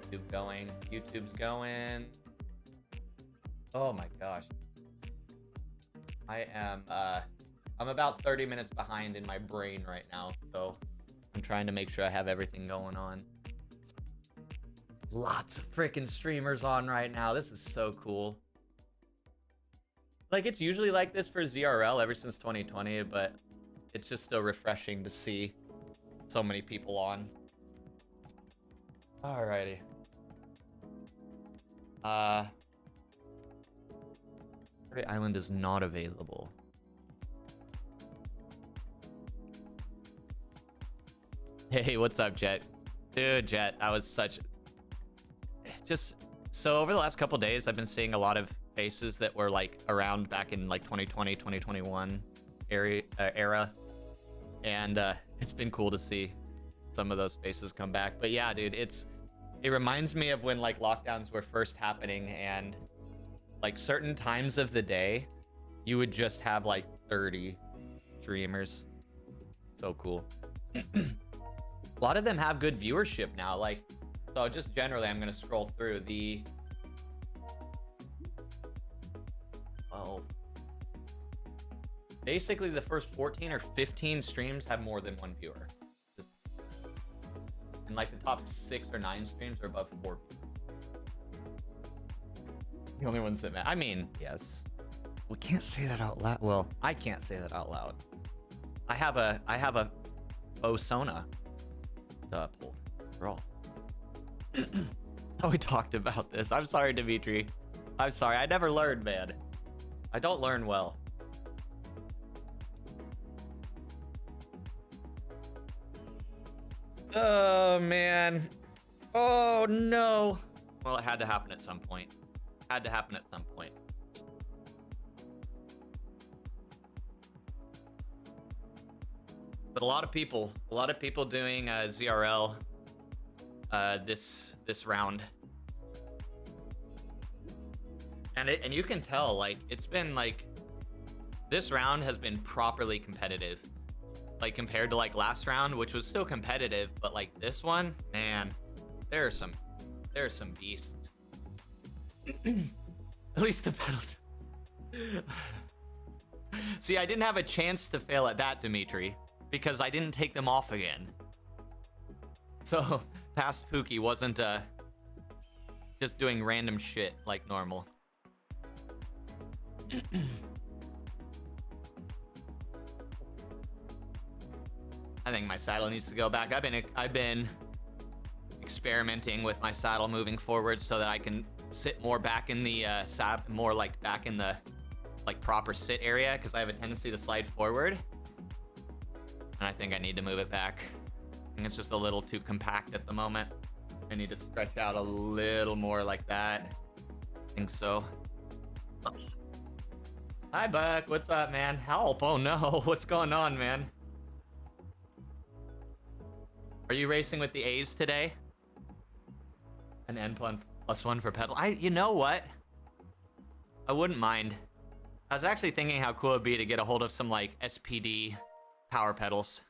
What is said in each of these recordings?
YouTube going? YouTube's going. Oh my gosh. I'm about 30 minutes behind in my brain right now, so I'm trying to make sure I have everything going on. Lots of freaking streamers on right now. This is so cool. Like, it's usually like this for ZRL ever since 2020, but it's just still refreshing to see so many people on. Alrighty. Prairie Island is not available. Hey, what's up, Jet? Dude, Jet, that was such... Just... So over the last couple days, I've been seeing a lot of faces that were like around back in like 2020, 2021 era. And it's been cool to see some of those faces come back. But yeah, dude, it reminds me of when like lockdowns were first happening, and like certain times of the day, you would just have like 30 streamers. So cool. A lot of them have good viewership now. Like, so just generally, I'm gonna scroll through the. Oh. Basically, the first 14 or 15 streams have more than one viewer. And like the top 6 or 9 streams are above 4 people. The only ones that matter. I mean, yes. We can't say that out loud. Well, I can't say that out loud. I have a Osona to uphold. For all. Oh, we talked about this. I'm sorry, Dimitri. I'm sorry. I never learned, man. I don't learn well. Oh, man. Oh, no. Well, it had to happen at some point. Had to happen at some point. But a lot of people doing ZRL this round. And you can tell, like, it's been like, this round has been properly competitive. Like, compared to like last round, which was still competitive, but like this one, man, there are some beasts. At least the pedals. See, I didn't have a chance to fail at that, Dimitri, because I didn't take them off again. So past Pookie wasn't just doing random shit like normal. I think my saddle needs to go back. I've been experimenting with my saddle moving forward so that I can sit more back in the more like back in the like proper sit area, because I have a tendency to slide forward. And I think I need to move it back. I think it's just a little too compact at the moment. I need to stretch out a little more like that. I think so. Hi, Buck. What's up, man? Help. Oh, no. What's going on, man? Are you racing with the A's today? An N+1 for pedal. You know what? I wouldn't mind. I was actually thinking how cool it'd be to get a hold of some like SPD power pedals.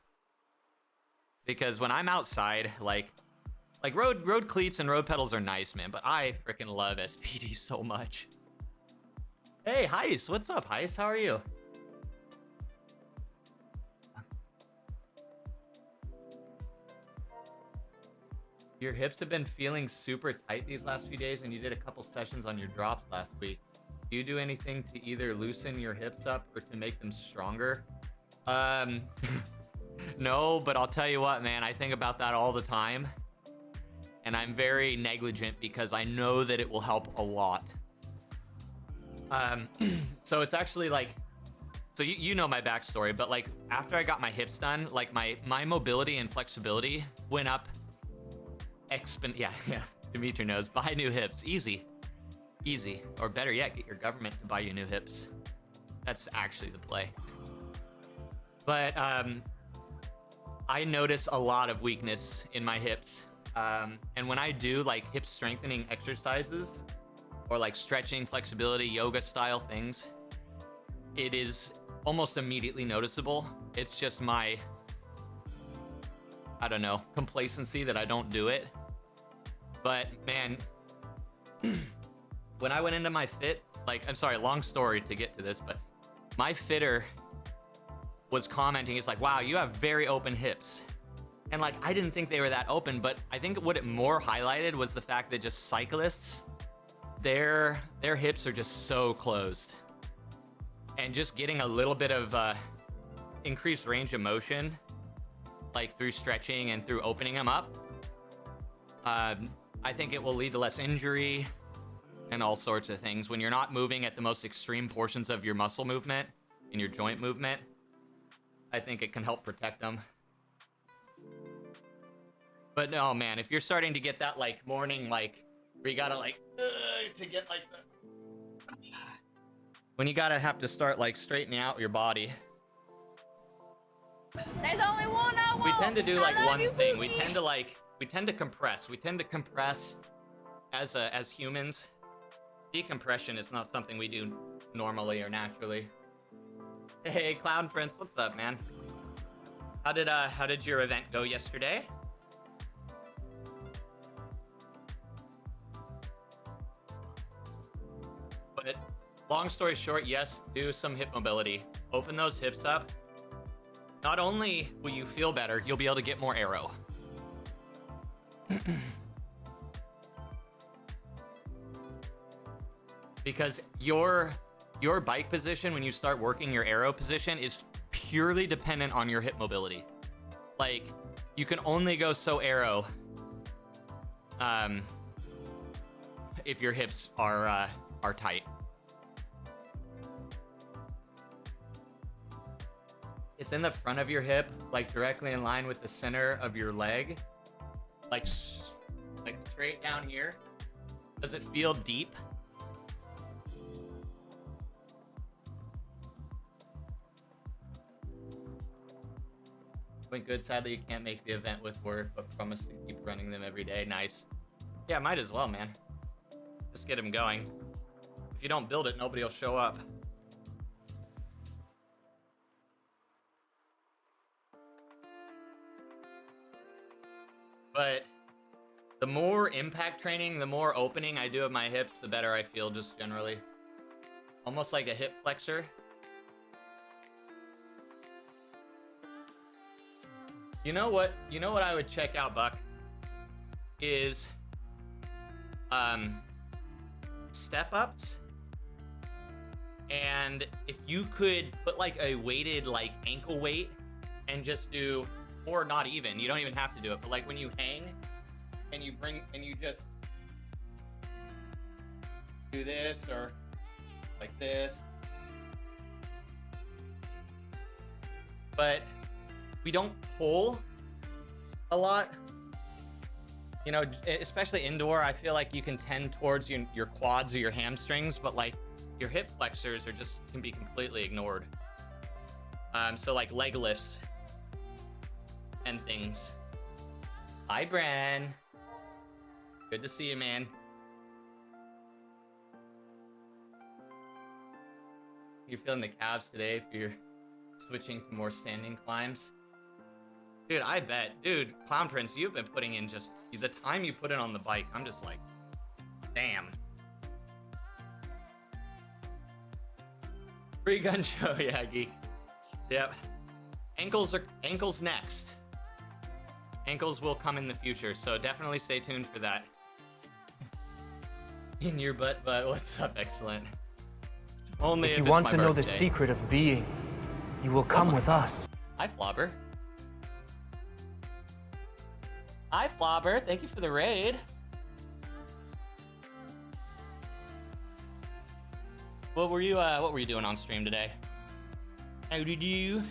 Because when I'm outside, like road cleats and road pedals are nice, man, but I freaking love SPD so much. Hey, Heist, what's up, Heist? How are you? Your hips have been feeling super tight these last few days, and you did a couple sessions on your drops last week. Do you do anything to either loosen your hips up or to make them stronger? No, but I'll tell you what, man, I think about that all the time. And I'm very negligent because I know that it will help a lot. So it's actually like, so you know my backstory, but like after I got my hips done, like my mobility and flexibility went up yeah, Dimitri knows. Buy new hips, easy, or better yet, get your government to buy you new hips. That's actually the play. But I notice a lot of weakness in my hips, and when I do like hip strengthening exercises or like stretching, flexibility, yoga style things, it is almost immediately noticeable. It's just my, I don't know, complacency that I don't do it. But man, when I went into my fit, like, I'm sorry, long story to get to this, but my fitter was commenting, he's like, wow, you have very open hips. And like, I didn't think they were that open, but I think what it more highlighted was the fact that just cyclists, their hips are just so closed. And just getting a little bit of increased range of motion, like through stretching and through opening them up, I think it will lead to less injury and all sorts of things. When you're not moving at the most extreme portions of your muscle movement and your joint movement, I think it can help protect them. But no, man, if you're starting to get that like morning, like where you gotta like to get like the, when you gotta have to start like straightening out your body. There's only one I want. We tend to do like one thing. We tend to compress. We tend to compress as humans. Decompression is not something we do normally or naturally. Hey, Clown Prince, what's up, man? How did your event go yesterday? But long story short, yes, do some hip mobility. Open those hips up. Not only will you feel better, you'll be able to get more aero. Because your bike position, when you start working your aero position, is purely dependent on your hip mobility. Like, you can only go so aero if your hips are tight. It's in the front of your hip, like directly in line with the center of your leg, like straight down here. Does it feel deep? Went good. Sadly, you can't make the event with work, but promise to keep running them every day. Nice. Yeah, might as well, man. Just get them going. If you don't build it, nobody will show up. But the more impact training, the more opening I do of my hips, the better I feel just generally. Almost like a hip flexor. You know what I would check out, Buck, is step ups. And if you could put like a weighted like ankle weight and just do, or not even, you don't even have to do it, but like when you hang and you just do this or like this. But we don't pull a lot, you know, especially indoor. I feel like you can tend towards your quads or your hamstrings, but like your hip flexors can be completely ignored. So like leg lifts and things. Hi, Bran. Good to see you, man. You're feeling the calves today if you're switching to more standing climbs. Dude, I bet. Dude, Clown Prince, you've been putting in just the time you put in on the bike. I'm just like, damn. Free gun show, yeah, geek. Yep. Ankles next. Ankles will come in the future, so definitely stay tuned for that. In your butt, what's up? Excellent. Only if you want to know the secret of being, you will come with us. Hi, Flobber. Hi, Flobber. Thank you for the raid. What were you doing on stream today? How did you?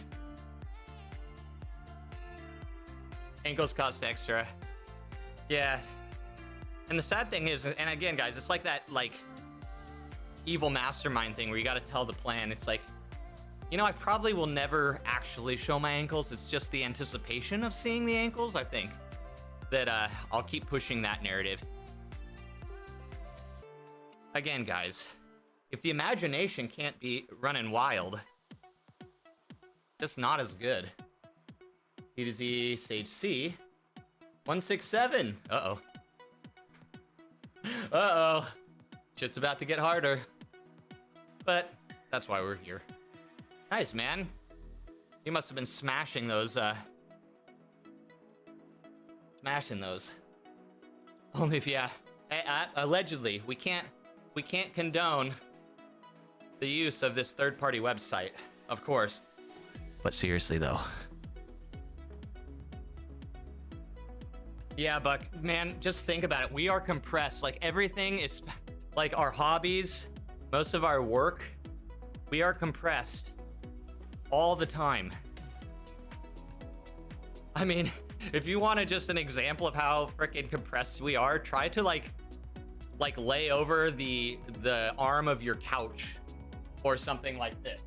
Ankles cost extra. Yeah. And the sad thing is, and again, guys, it's like that like evil mastermind thing where you got to tell the plan. It's like, you know, I probably will never actually show my ankles. It's just the anticipation of seeing the ankles. I think that I'll keep pushing that narrative. Again, guys, if the imagination can't be running wild, just not as good. E to Z, stage C, 167. Uh-oh. Uh-oh. Shit's about to get harder. But that's why we're here. Nice, man. You must have been smashing those, Only if, yeah. Allegedly, we can't condone the use of this third-party website, of course. But seriously, though. Yeah, Buck, man, just think about it. We are compressed. Like, everything is, like, our hobbies, most of our work, we are compressed all the time. I mean, if you want just an example of how freaking compressed we are, try to, like lay over the arm of your couch or something like this.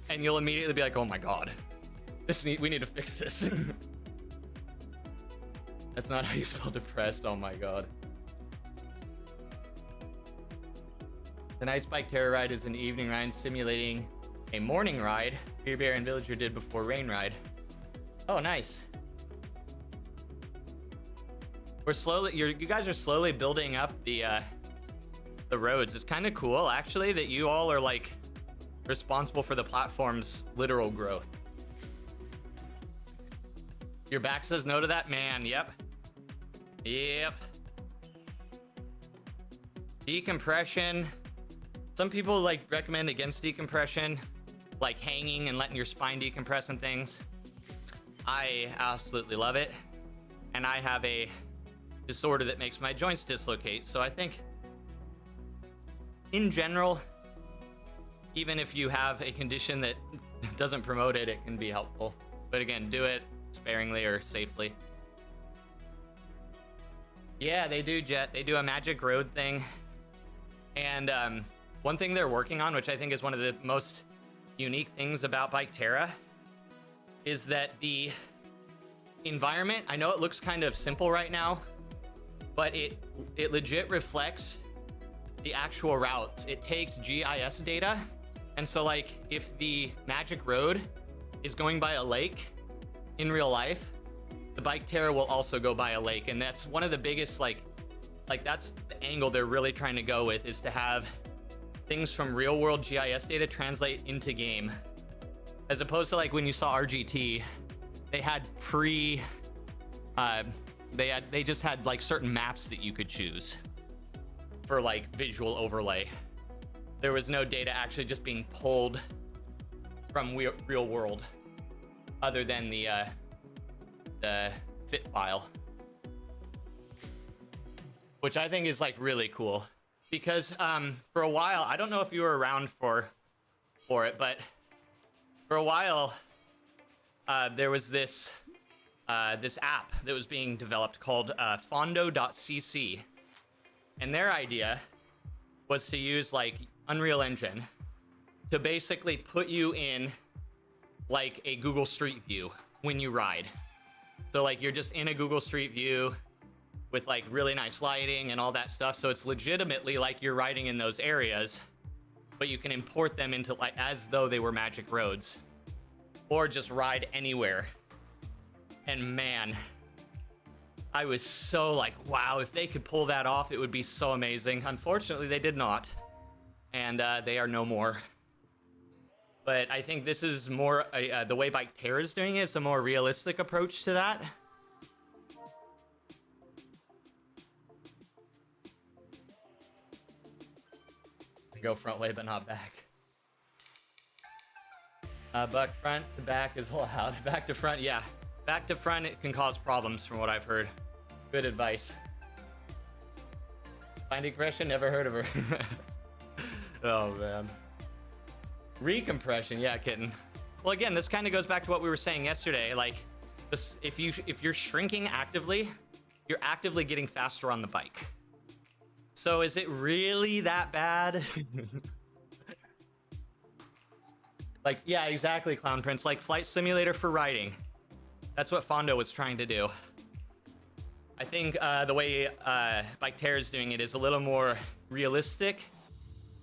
And you'll immediately be like, oh my God, we need to fix this. That's not how you spell depressed. Oh my God. Tonight's bike terror ride is an evening ride simulating a morning ride Beer Bear and Villager did before rain ride. Oh, nice. We're slowly, you guys are slowly building up the roads. It's kind of cool, actually, that you all are like responsible for the platform's literal growth. Your back says no to that? Man, yep. Yep. Decompression. Some people like recommend against decompression, like hanging and letting your spine decompress and things. I absolutely love it. And I have a disorder that makes my joints dislocate. So I think in general, even if you have a condition that doesn't promote it, it can be helpful. But again, do it sparingly or safely. Yeah, they do, Jet. They do a magic road thing. And one thing they're working on, which I think is one of the most unique things about Biketerra, is that the environment, I know it looks kind of simple right now, but it legit reflects the actual routes. It takes GIS data. And so like if the magic road is going by a lake in real life, the Biketerra will also go by a lake. And that's one of the biggest, like that's the angle they're really trying to go with, is to have things from real world GIS data translate into game. As opposed to like when you saw RGT, they had they just had like certain maps that you could choose for like visual overlay. There was no data actually just being pulled from real world other than the fit file, which I think is like really cool. Because for a while, I don't know if you were around for it, but for a while there was this app that was being developed called fondo.cc, and their idea was to use like Unreal Engine to basically put you in like a Google Street View when you ride. So like you're just in a Google Street View with like really nice lighting and all that stuff. So it's legitimately like you're riding in those areas, but you can import them into like as though they were magic roads, or just ride anywhere. And man, I was so like, wow, if they could pull that off, it would be so amazing. Unfortunately, they did not. And they are no more. But I think this is more, the way Biketerra is doing it is a more realistic approach to that. Go front way, but not back. Buck, front to back is allowed. Back to front, yeah. Back to front, it can cause problems from what I've heard. Good advice. Finding compression, never heard of her. Oh, man. Recompression, yeah, kitten. Well, again, this kind of goes back to what we were saying yesterday. Like, this, if you're shrinking actively, you're actively getting faster on the bike. So is it really that bad? Like, yeah, exactly, Clown Prince. Like flight simulator for riding. That's what Fondo was trying to do. I think the way Biketerra is doing it is a little more realistic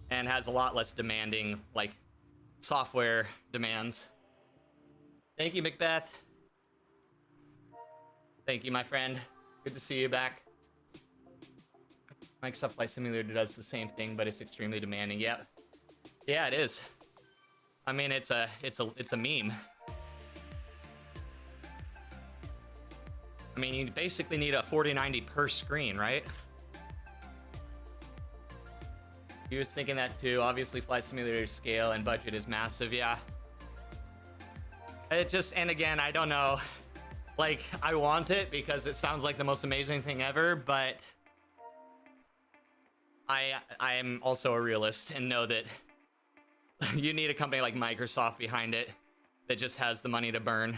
and has a lot less demanding, like, software demands. Thank you, Macbeth. Thank you, my friend. Good to see you back. Microsoft Flight Simulator does the same thing, but it's extremely demanding. Yeah, yeah, it is. I mean, it's a meme. I mean, you basically need a 4090 per screen, right? You was thinking that too. Obviously, Flight Simulator scale and budget is massive. Yeah. It just, and again, I don't know. Like, I want it because it sounds like the most amazing thing ever, but I am also a realist and know that you need a company like Microsoft behind it that just has the money to burn.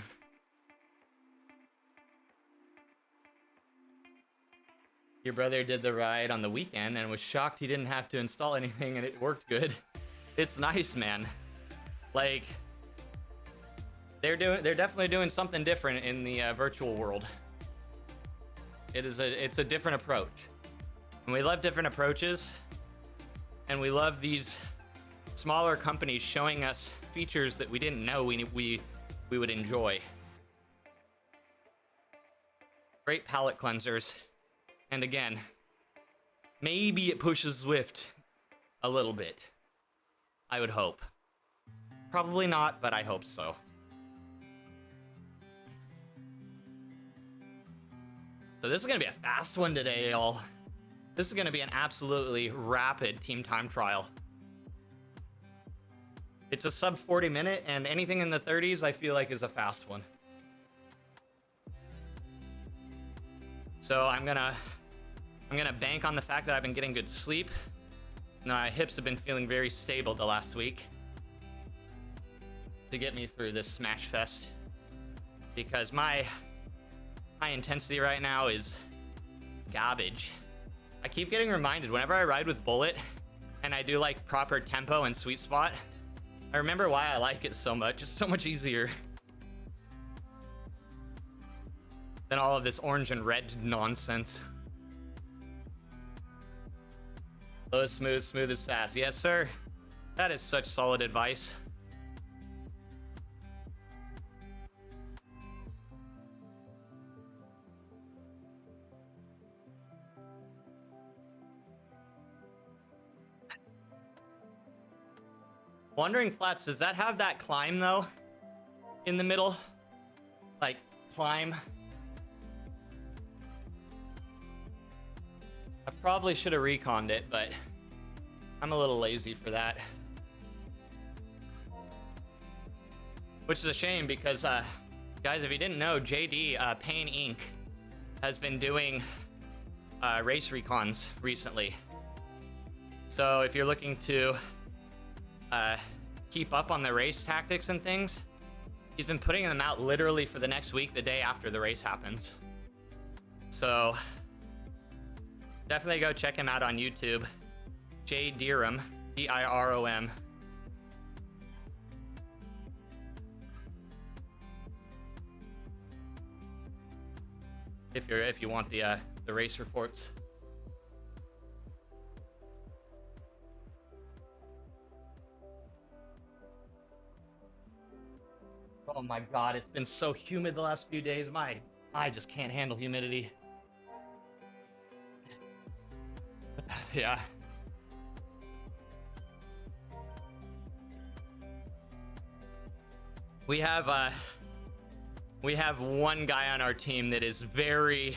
Your brother did the ride on the weekend and was shocked he didn't have to install anything and it worked good. It's nice, man. Like, they're definitely doing something different in the virtual world. It's a different approach. And we love different approaches. And we love these smaller companies showing us features that we didn't know we would enjoy. Great palette cleansers. And again, maybe it pushes Zwift a little bit. I would hope. Probably not, but I hope so. So this is going to be a fast one today, y'all. This is going to be an absolutely rapid team time trial. It's a sub 40 minute, and anything in the 30s I feel like is a fast one. So I'm gonna bank on the fact that I've been getting good sleep. My hips have been feeling very stable the last week to get me through this smash fest, because my high intensity right now is garbage. I keep getting reminded whenever I ride with Bullet and I do like proper tempo and sweet spot, I remember why I like it so much. It's so much easier than all of this orange and red nonsense. Slow is smooth, smooth is fast. Yes, sir. That is such solid advice. Wandering Flats, does that have that climb though? In the middle? Like, climb? I probably should have reconned it, but I'm a little lazy for that. Which is a shame because, guys, if you didn't know, JD, Pain Inc. has been doing race recons recently. So if you're looking to keep up on the race tactics and things, he's been putting them out literally for the next week, the day after the race happens. So definitely go check him out on YouTube. J Dirom, D-I-R-O-M. If you want the race reports. Oh my god, it's been so humid the last few days. I just can't handle humidity. Yeah. We have one guy on our team that is very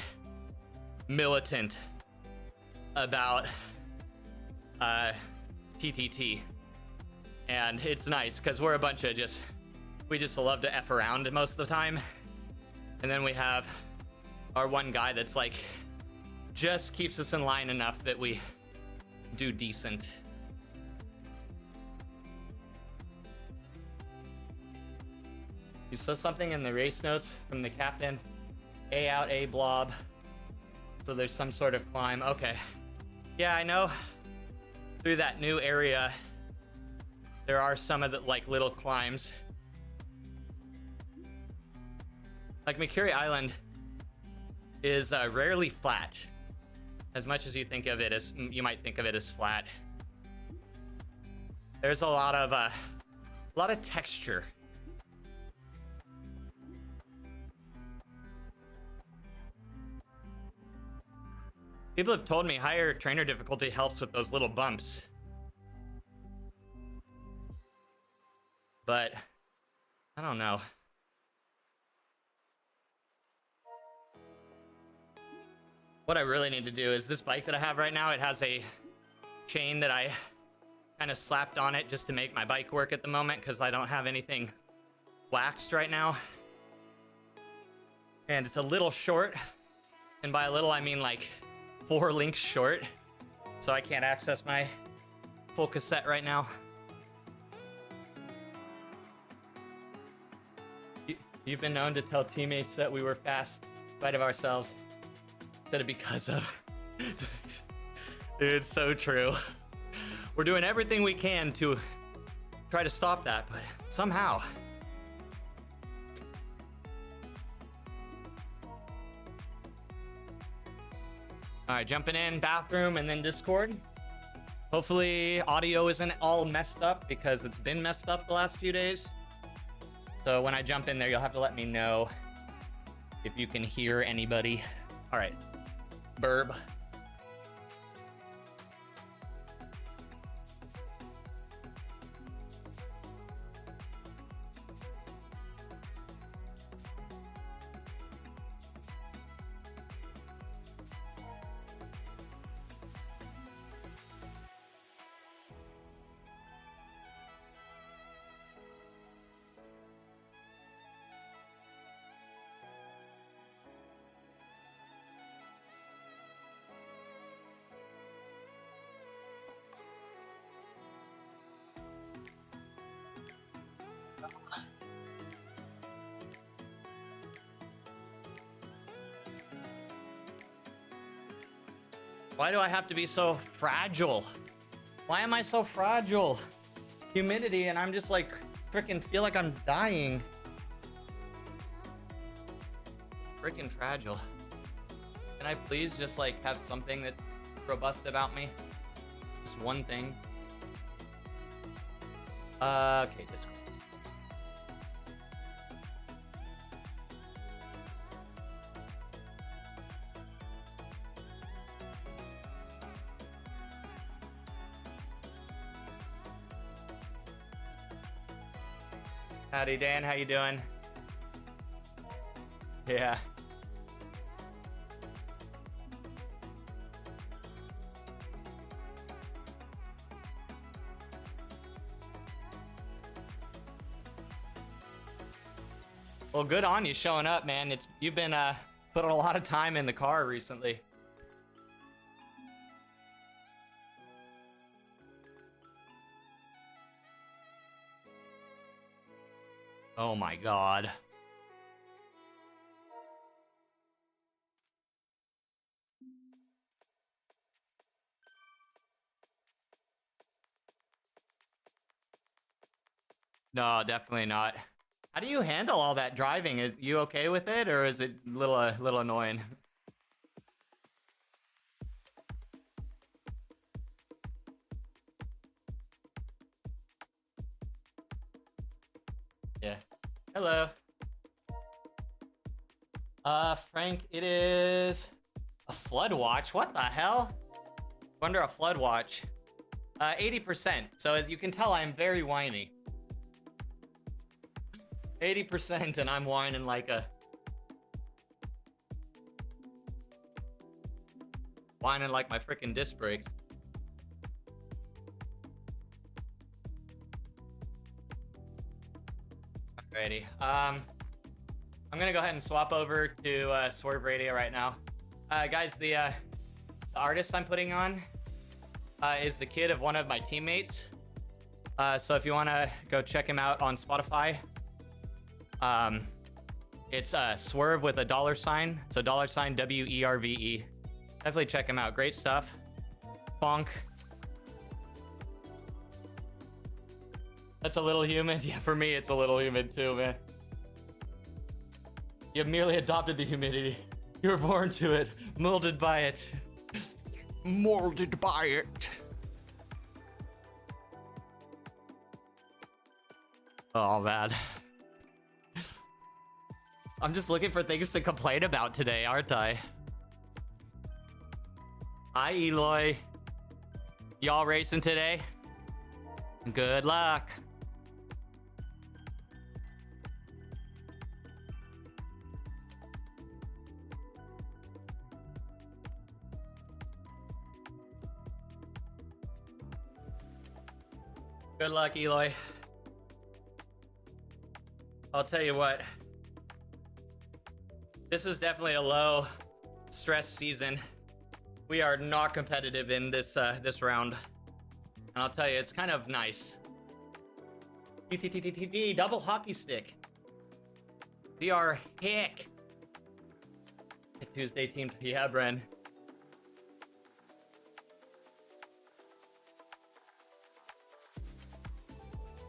militant about TTT, and it's nice because we're a bunch of we just love to F around most of the time. And then we have our one guy that's like just keeps us in line enough that we do decent. You saw something in the race notes from the captain. A out, A blob. So there's some sort of climb. Okay. Yeah, I know. Through that new area, there are some of the like little climbs. Like McCurry Island is rarely flat, as much as you think of it as you might think of it as flat. There's a lot of texture. People have told me higher trainer difficulty helps with those little bumps. But I don't know. What I really need to do is this bike that I have right now, it has a chain that I kind of slapped on it just to make my bike work at the moment because I don't have anything waxed right now. And it's a little short. And by a little, I mean like 4 links short. So I can't access my full cassette right now. You've been known to tell teammates that we were fast in spite of ourselves instead of because of. Dude, it's so true. We're doing everything we can to try to stop that, but somehow. All right, jumping in, bathroom, and then Discord. Hopefully audio isn't all messed up because it's been messed up the last few days. So when I jump in there, you'll have to let me know if you can hear anybody. All right, burb. Why do I have to be so fragile? Why am I so fragile? Humidity, and I'm just like freaking feel like I'm dying. Freaking fragile. Can I please just like have something that's robust about me? Just one thing. Okay, Discord. Howdy, Dan. How you doing? Yeah. Well, good on you showing up, man. You've been putting a lot of time in the car recently. Oh my God. No, definitely not. How do you handle all that driving? Are you okay with it, or is it a little annoying? Yeah. Hello. Frank, it is a flood watch. What the hell? Under a flood watch. 80%. So as you can tell, I'm very whiny. 80% and I'm whining like a... Whining like my freaking disc brakes. Alrighty. I'm gonna go ahead and swap over to Swerve Radio right now. Guys, the artist I'm putting on is the kid of one of my teammates. So if you wanna go check him out on Spotify, it's Swerve with a $sign. So $WERVE. Definitely check him out. Great stuff. Bonk. That's a little humid. Yeah, for me, it's a little humid too, man. You have merely adopted the humidity. You were born to it, molded by it. Molded by it. Oh, man. I'm just looking for things to complain about today, aren't I? Hi, Eloy. Y'all racing today? Good luck. Good luck, Eloy. I'll tell you what. This is definitely a low stress season. We are not competitive in this this round. And I'll tell you, it's kind of nice. TTT double hockey stick. We are hick. Tuesday team, yeah, Bren.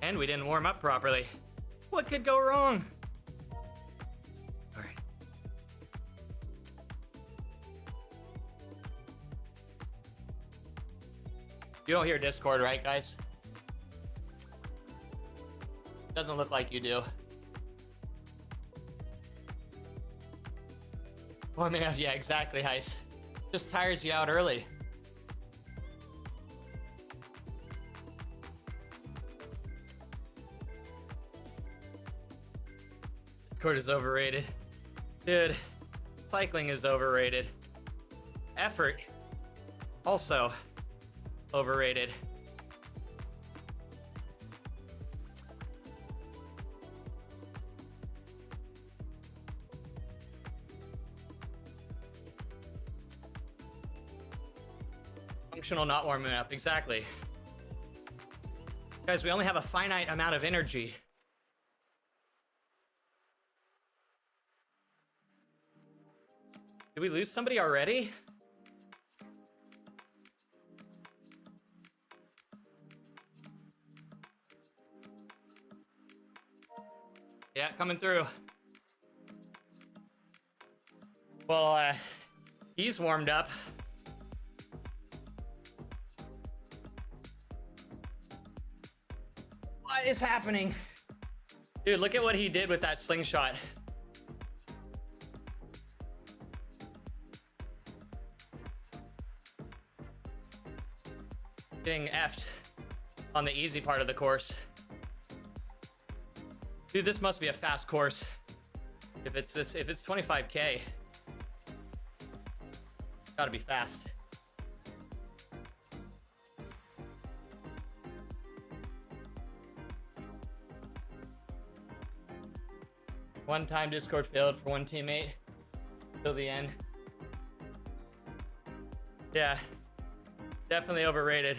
And we didn't warm up properly. What could go wrong? All right. You don't hear Discord, right, guys? Doesn't look like you do. Warming up, yeah, exactly, Heist. Just tires you out early. Discord is overrated. Dude, cycling is overrated. Effort, also overrated. Functional not warming up, exactly. Guys, we only have a finite amount of energy. Did we lose somebody already? Yeah, coming through. Well, he's warmed up. What is happening? Dude, look at what he did with that slingshot. Getting effed on the easy part of the course. Dude, this must be a fast course. If it's 25K, gotta be fast. One time Discord failed for one teammate till the end. Yeah, definitely overrated.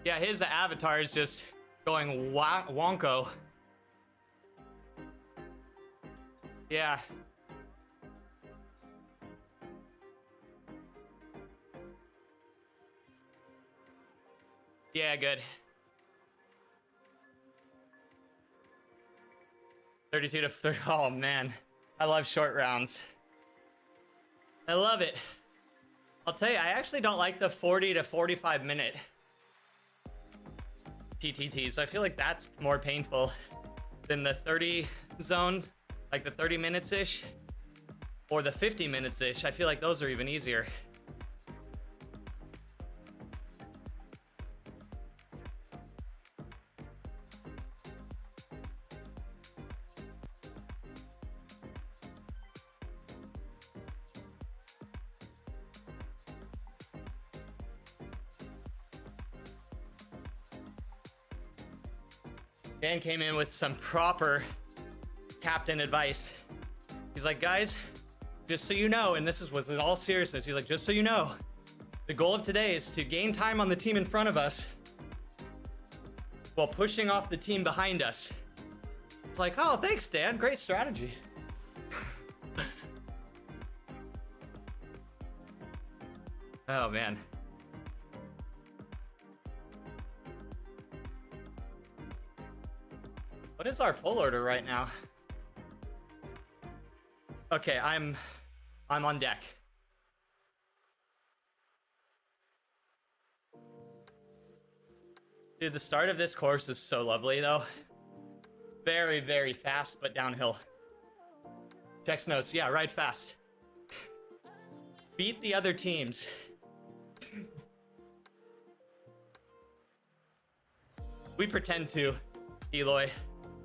Yeah, his avatar is just going wonko. Yeah. Yeah, good. 32 to 30. Oh man, I love short rounds. I love it. I'll tell you, I actually don't like the 40 to 45 minute TTTs. I feel like that's more painful than the 30 zone, like the 30 minutes ish, or the 50 minutes ish. I feel like those are even easier. Dan came in with some proper captain advice. He's like, guys, just so you know, and this was in all seriousness, he's like, just so you know, the goal of today is to gain time on the team in front of us while pushing off the team behind us. It's like, oh, thanks, Dan. Great strategy. Oh, man. What is our pull order right now? Okay, I'm on deck. Dude, the start of this course is so lovely though. Very, very fast, but downhill. Checks notes. Yeah, ride fast. Beat the other teams. We pretend to, Eloy.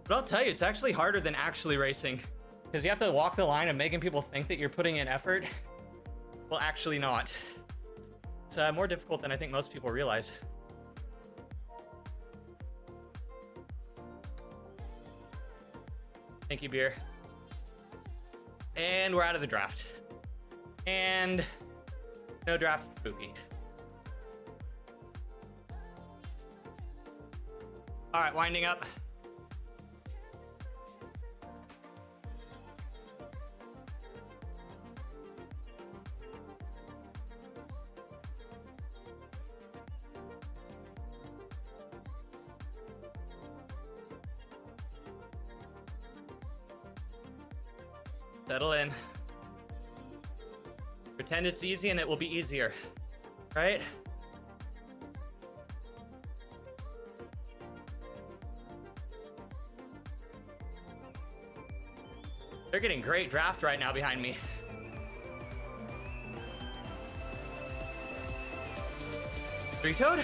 But I'll tell you, it's actually harder than actually racing. Because you have to walk the line of making people think that you're putting in effort. Well, actually not. It's more difficult than I think most people realize. Thank you, beer. And we're out of the draft. And no draft spooky. All right, winding up. Settle in. Pretend it's easy and it will be easier, right? They're getting great draft right now behind me. Three-toed?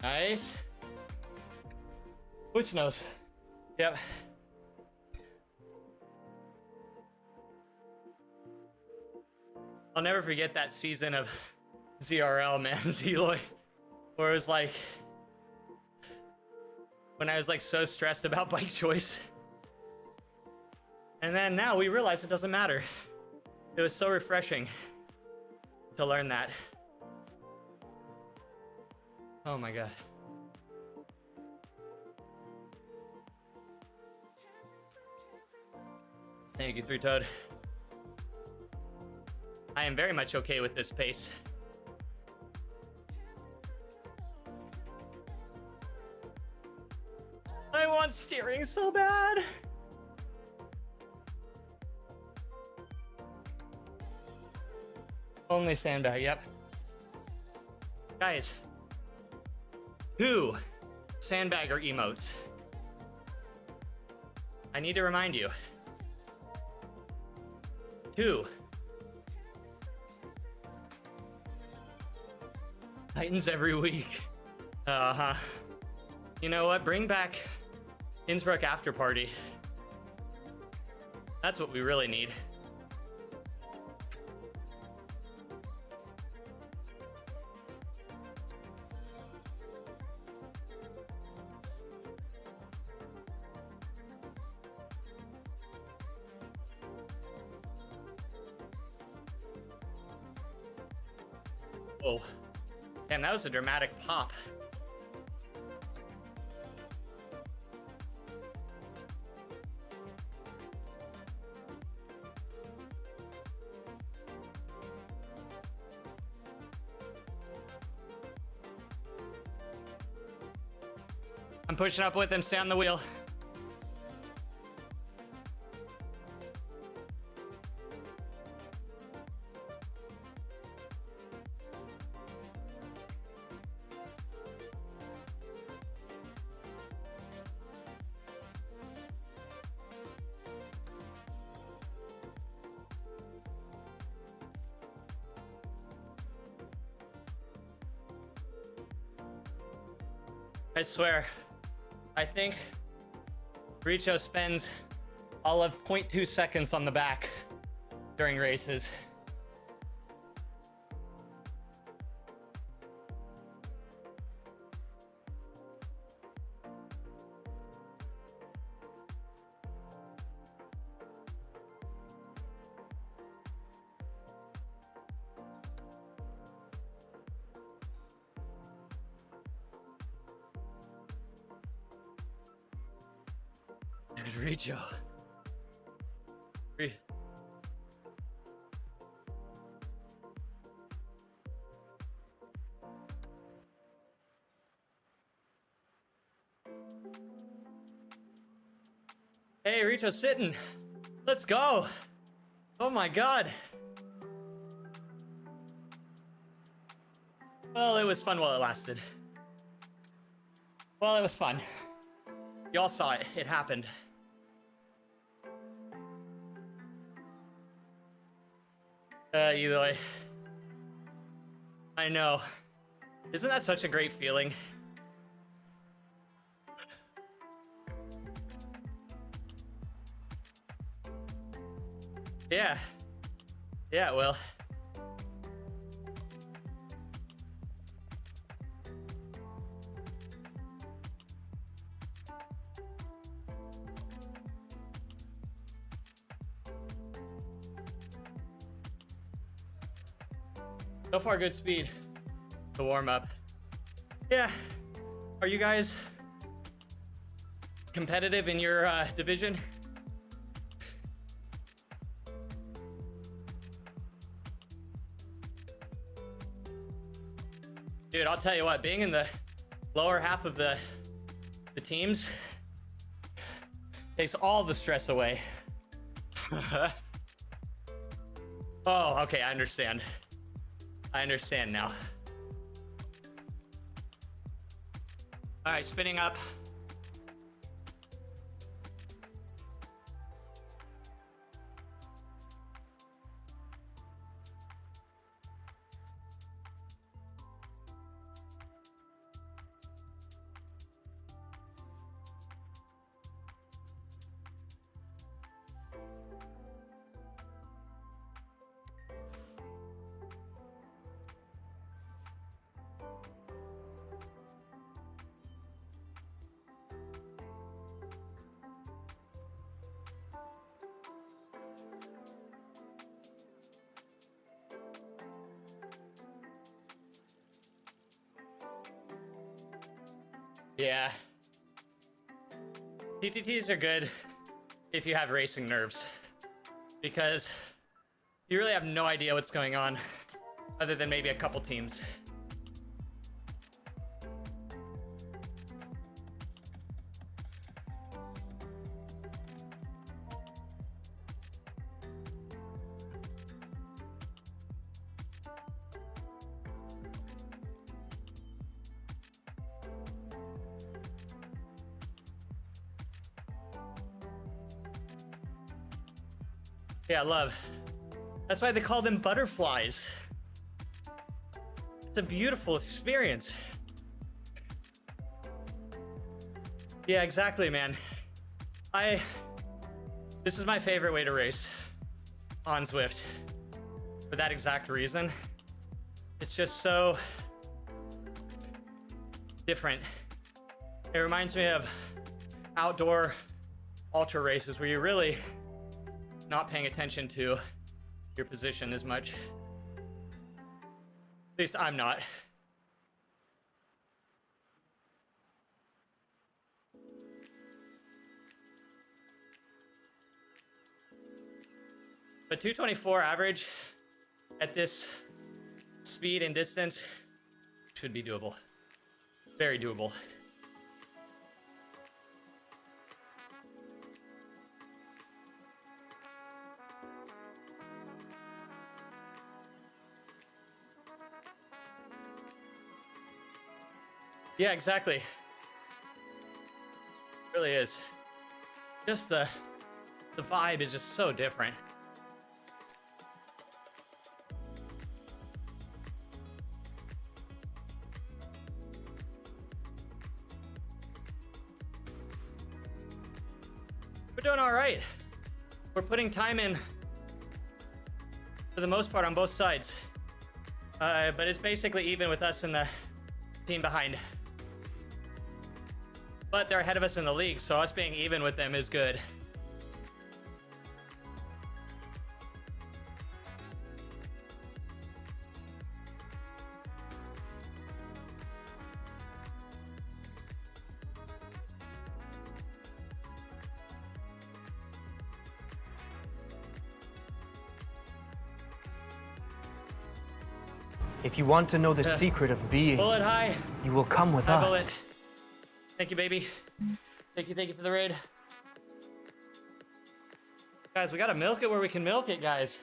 Nice. Which nose? Yep. I'll never forget that season of ZRL, man, Eloy, where it was like, when I was like so stressed about bike choice. And then now we realize it doesn't matter. It was so refreshing to learn that. Oh my God. Thank you, Three-toed. I am very much okay with this pace. I want steering so bad. Only sandbag, yep. Guys. 2 sandbagger emotes. I need to remind you. 2 Titans every week. Uh-huh. You know what? Bring back Innsbruck after party. That's what we really need. Oh, damn, that was a dramatic pop. I'm pushing up with him, stay on the wheel. I swear, I think Richo spends all of 0.2 seconds on the back during races. Richo. Hey, Richo's sitting. Let's go. Oh my God. Well, it was fun while it lasted. Well, it was fun. Y'all saw it. It happened. Either way. I know. Isn't that such a great feeling? Yeah. Yeah, well. So far, good speed to warm up. Yeah. Are you guys competitive in your division? Dude, I'll tell you what, being in the lower half of the teams takes all the stress away. Oh, okay, I understand. I understand now. All right, spinning up. Yeah. TTTs are good if you have racing nerves, because you really have no idea what's going on other than maybe a couple teams. Yeah, love. That's why they call them butterflies. It's a beautiful experience. Yeah, exactly, man. This is my favorite way to race on Zwift for that exact reason. It's just so different. It reminds me of outdoor ultra races where you're really not paying attention to your position as much. At least I'm not. But 224 average at this speed and distance should be doable. Very doable. Yeah, exactly. It really is. Just the vibe is just so different. We're doing all right. We're putting time in for the most part on both sides. But it's basically even with us and the team behind. But they're ahead of us in the league, so us being even with them is good. If you want to know the secret of being, Bullet, hi. You will come with Hi, us. Bullet. Thank you, baby. Thank you for the raid. Guys, we gotta milk it where we can milk it, guys.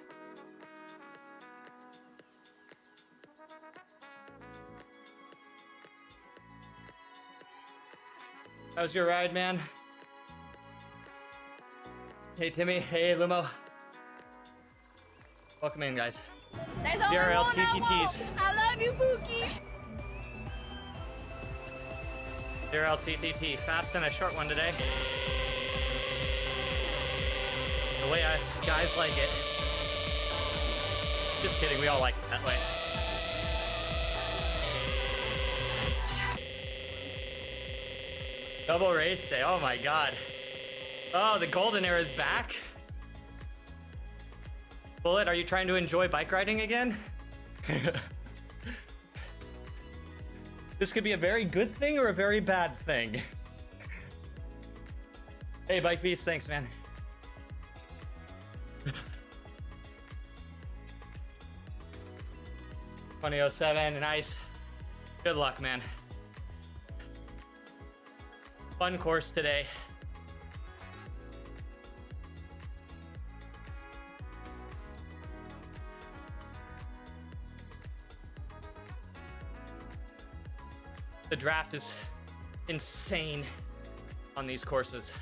How's your ride, man? Hey, Timmy. Hey, Lumo. Welcome in, guys. There's ZRL only one TTTs. I love you, Pookie. ZRL TTT. Fast and a short one today. The way us guys like it. Just kidding, we all like it that way. Double race day, oh my god. Oh, the golden era is back. Bullet, are you trying to enjoy bike riding again? This could be a very good thing or a very bad thing. Hey, Bike Beast, thanks, man. 2007, nice. Good luck, man. Fun course today. The draft is insane on these courses.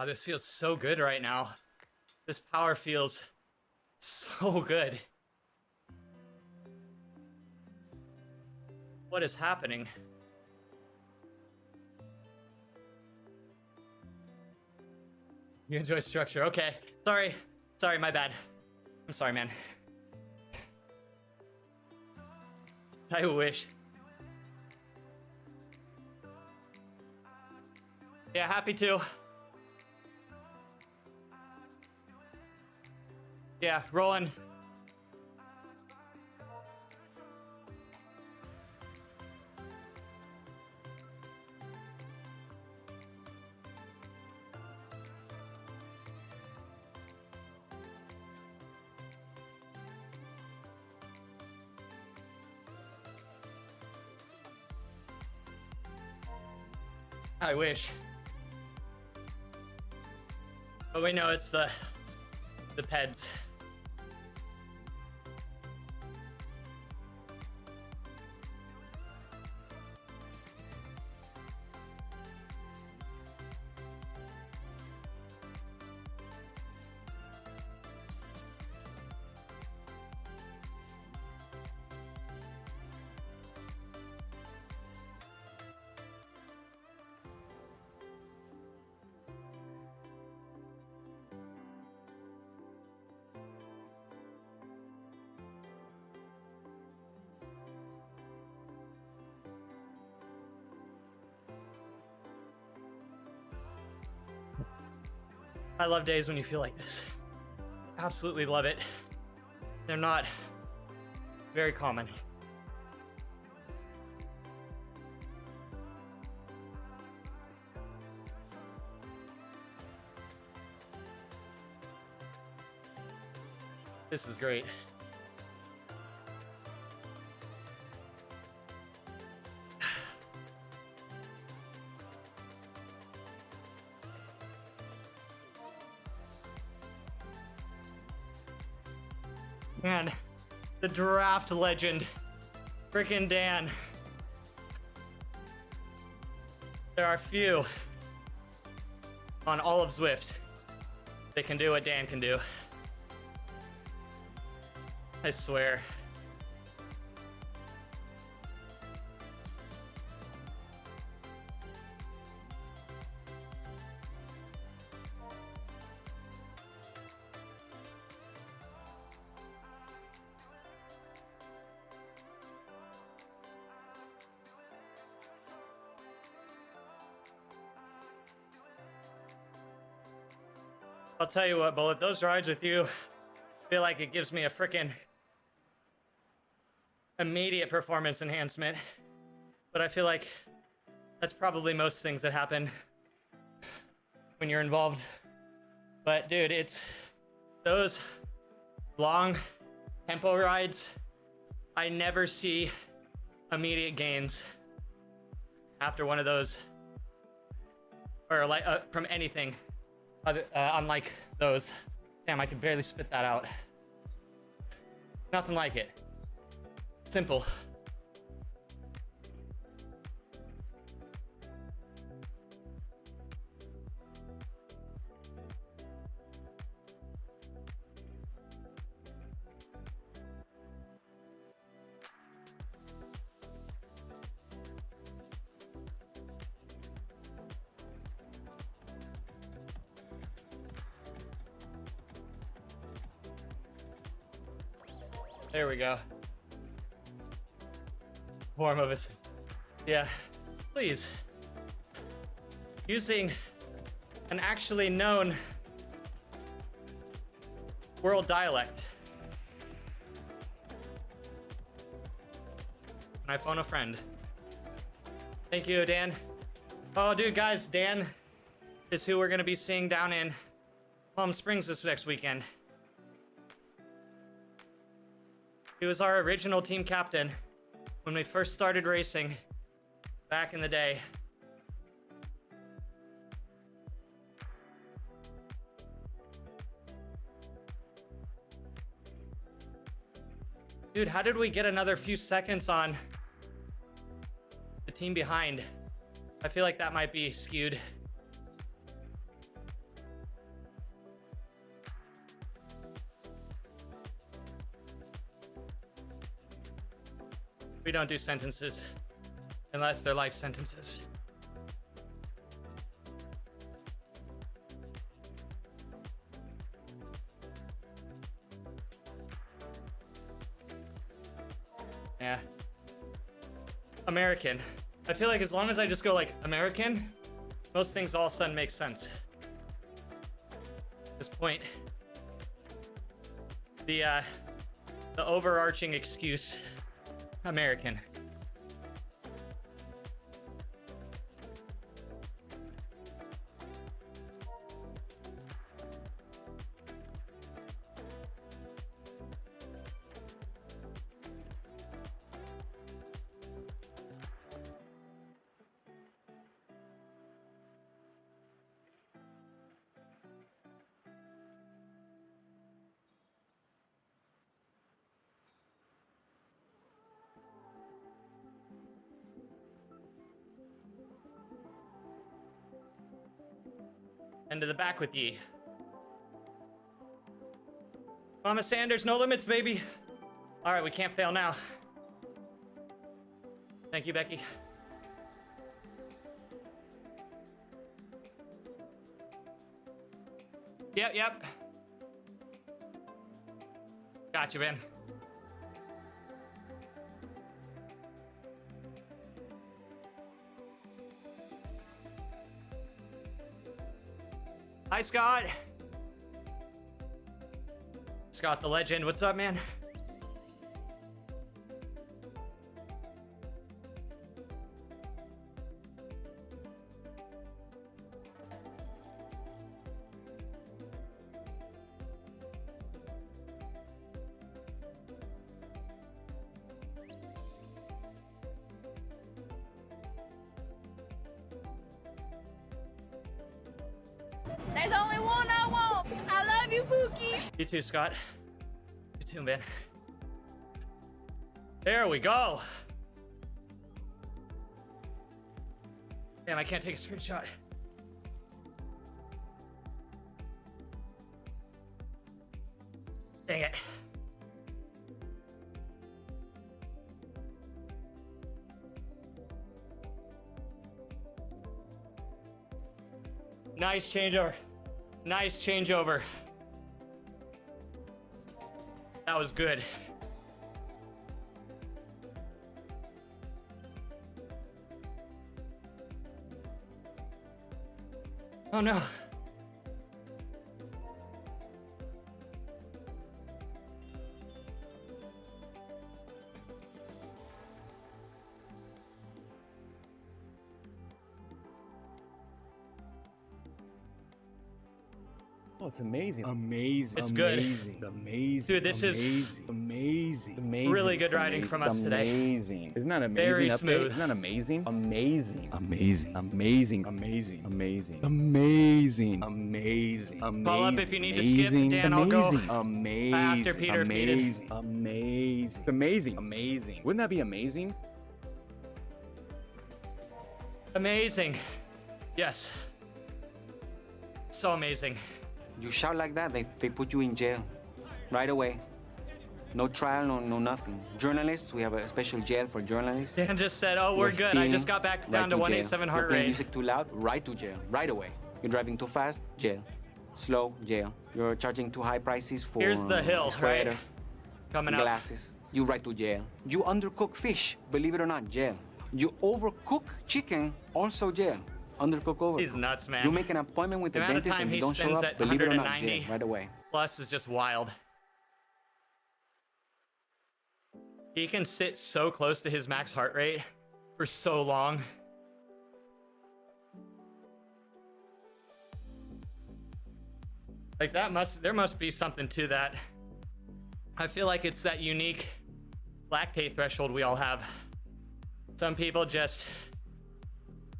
Oh, this feels so good right now. This power feels so good. What is happening? You enjoy structure, okay. Sorry, my bad. I'm sorry, man. I wish. Yeah, happy to. Yeah, rolling. I wish. But we know it's the PEDs. I love days when you feel like this. Absolutely love it. They're not very common. This is great. Man, the draft legend, frickin' Dan. There are few on all of Zwift that can do what Dan can do. I swear. I'll tell you what, Bullet, those rides with you feel like it gives me a freaking immediate performance enhancement. But I feel like that's probably most things that happen when you're involved. But dude, it's those long tempo rides. I never see immediate gains after one of those, or like from anything other, unlike those. Damn, I can barely spit that out. Nothing like it. Simple. There we go. Form of assist. Yeah, please. Using an actually known world dialect. When I phone a friend. Thank you, Dan. Oh, dude, guys, Dan is who we're gonna be seeing down in Palm Springs this next weekend. He was our original team captain when we first started racing back in the day. Dude, how did we get another few seconds on the team behind? I feel like that might be skewed. We don't do sentences unless they're life sentences. Yeah. American. I feel like as long as I just go like American, most things all of a sudden make sense. At this point, the overarching excuse, American. Into the back with ye. Mama Sanders, no limits, baby. All right, we can't fail now. Thank you, Becky. Yep. Gotcha, man. Hi, Scott. Scott the legend. What's up, man? There's only one I want. I love you, Pookie. You too, Scott. You too, man. There we go. Damn, I can't take a screenshot. Dang it. Nice changeover. Nice changeover. That was good. Oh no. it's amazing. Amazing. It's good. Amazing. Amazing. Dude, this is amazing. Amazing. really good riding from us today. Amazing. Isn't that amazing? Very update? smooth. Isn't that amazing? Amazing. Amazing. Amazing. Amazing. Amazing. Amazing. Amazing. Amazing. Call up if you need to skip, Dan, I'll go Amazing. after Peter if needed. Amazing. Amazing. Amazing. Amazing. Wouldn't that be amazing? Amazing. Yes. So amazing. You shout like that, they put you in jail right away. No trial, no nothing. Journalists, we have a special jail for journalists. Dan just said, oh, we're good. I just got back down to 187 heart You're playing rate. music too loud, right to jail, right away. You're driving too fast, jail. Slow, jail. You're charging too high prices for Here's the hill, right? sweaters, Coming up. glasses. You right to jail. You undercook fish, believe it or not, jail. You overcook chicken, also jail. Undercook, overcook. He's nuts, man. You make an appointment with The the amount of dentist time and he you don't show spends up, at believe it or not, 190 jail, right away. Plus is just wild. He can sit so close to his max heart rate for so long. Like there must be something to that. I feel like it's that unique lactate threshold we all have. Some people just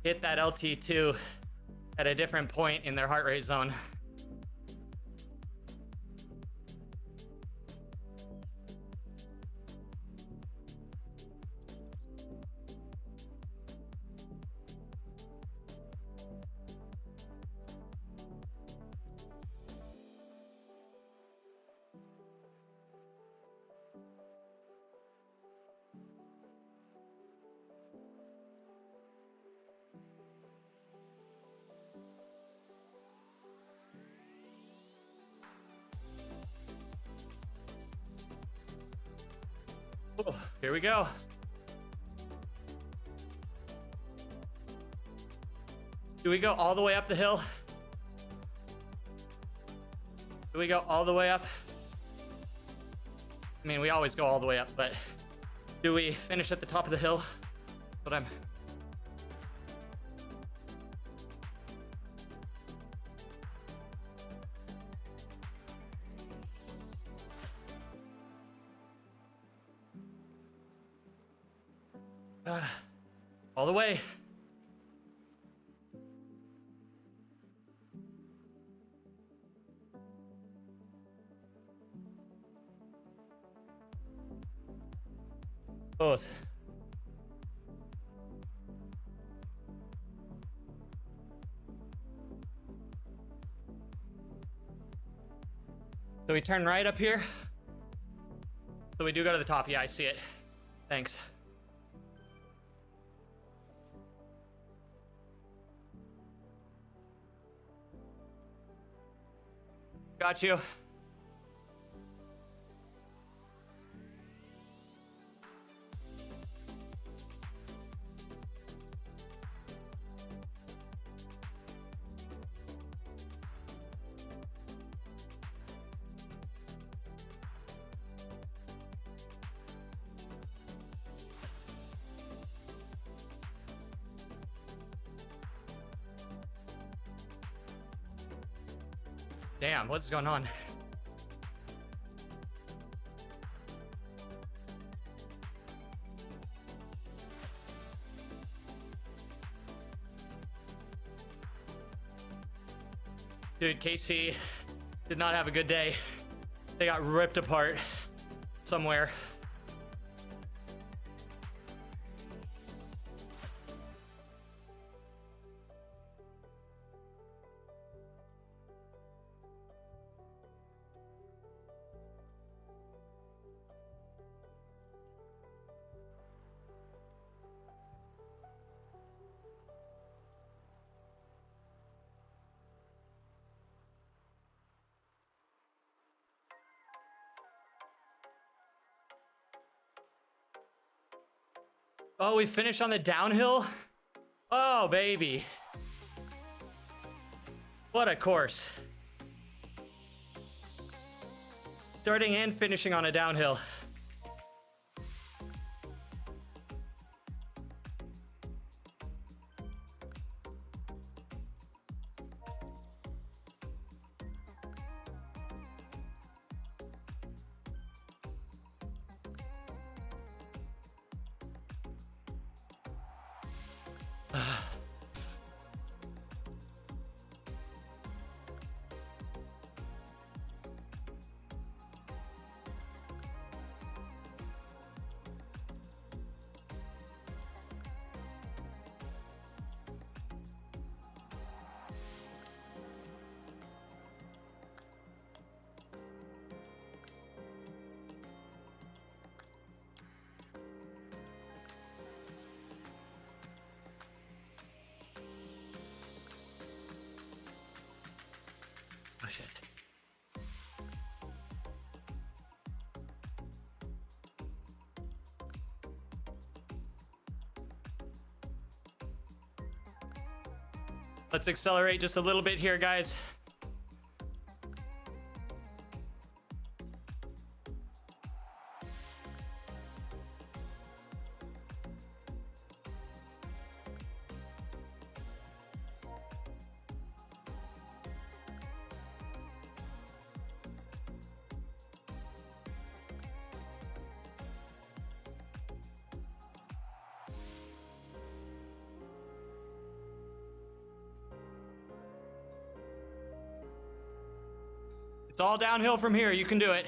hit that LT2 at a different point in their heart rate zone. Oh, here we go. Do we go all the way up the hill? Do we go all the way up? I mean, we always go all the way up, but do we finish at the top of the hill? But I'm... all the way. Oh. So we turn right up here. So we do go to the top. Yeah, I see it. Thanks. Got you. Damn, what's going on? Dude, KC did not have a good day. They got ripped apart somewhere. Oh, we finished on the downhill? Oh, baby. What a course. Starting and finishing on a downhill. Oh shit. Let's accelerate just a little bit here, guys. It's all downhill from here. You can do it.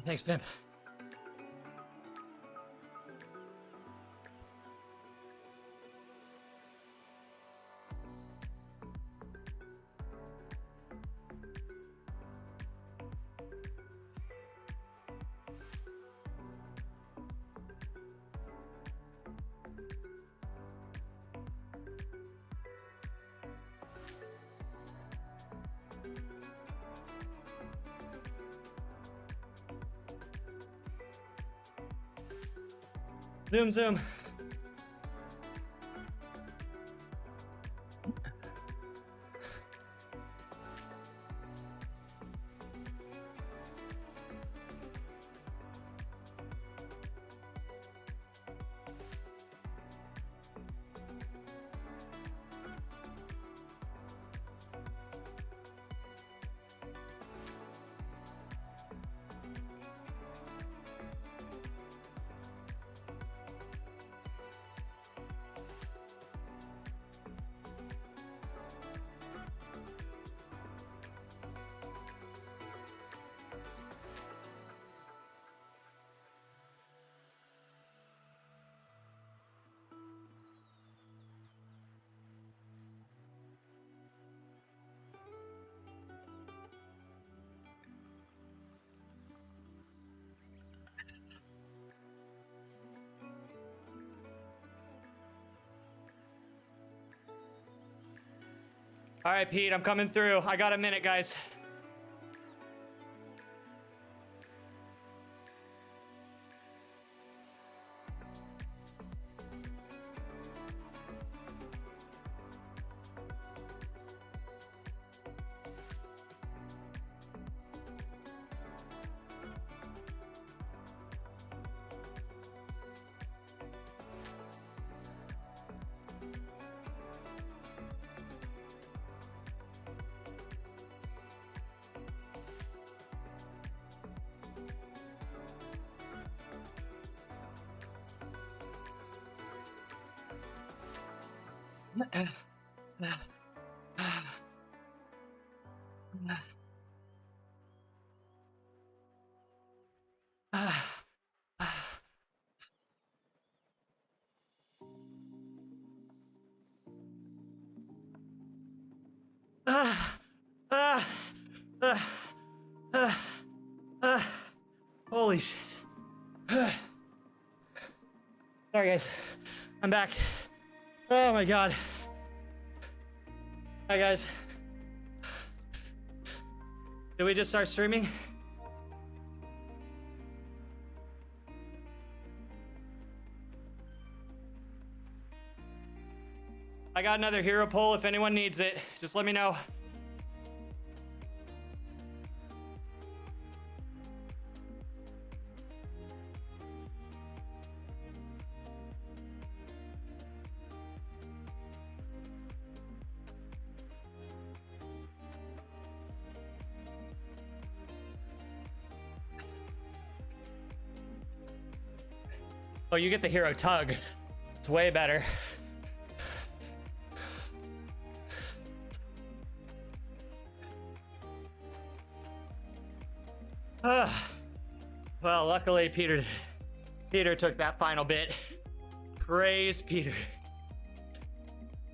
Thanks, Pimp. Zoom, zoom. All right, Pete, I'm coming through. I got a minute, guys. Holy shit. Sorry, guys. I'm back. Oh my god. Hi, guys. Did we just start streaming? I got another hero poll if anyone needs it. Just let me know. Oh, you get the hero tug. It's way better. Well, luckily Peter took that final bit. Praise Peter.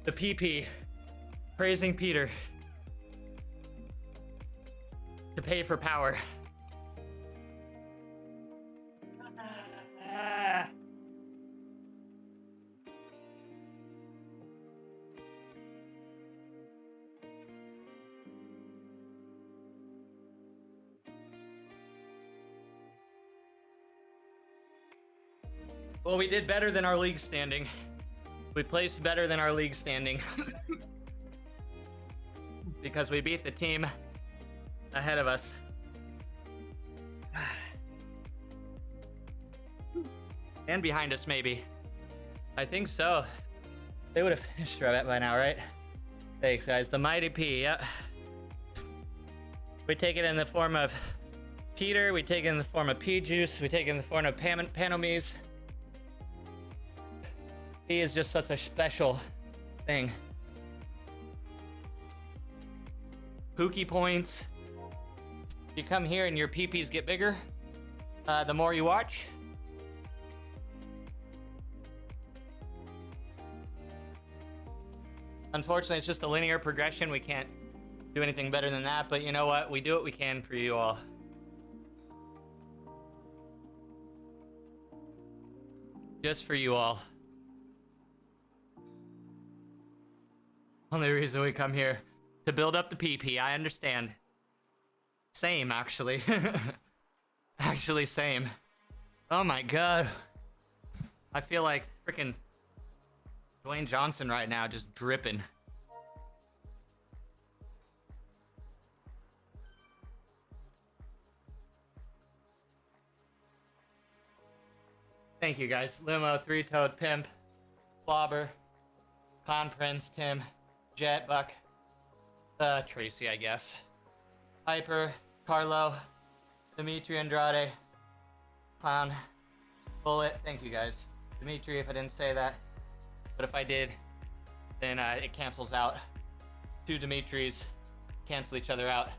The PP praising Peter to pay for power. Well, we did better than our league standing. We placed better than our league standing. Because we beat the team ahead of us. And behind us, maybe. I think so. They would have finished by now, right? Thanks, guys. The Mighty P, yep. We take it in the form of Peter. We take it in the form of P-Juice. We take it in the form of Panomies. He is just such a special thing. Pookie points. You come here and your PPs get bigger. The more you watch. Unfortunately, it's just a linear progression. We can't do anything better than that, but you know what? We do what we can for you all. Just for you all. Only reason we come here to build up the PP. I understand. Same, actually. Actually, same. Oh my god. I feel like freaking Dwayne Johnson right now, just dripping. Thank you guys. Limo, Three Toed, Pimp, Flobber, Clown Prince, Tim, Jet, Buck, Tracy, I guess. Hyper, Carlo, Dimitri Andrade, Clown, Bullet. Thank you guys. Dimitri, if I didn't say that. But if I did, then it cancels out. Two Dimitris cancel each other out.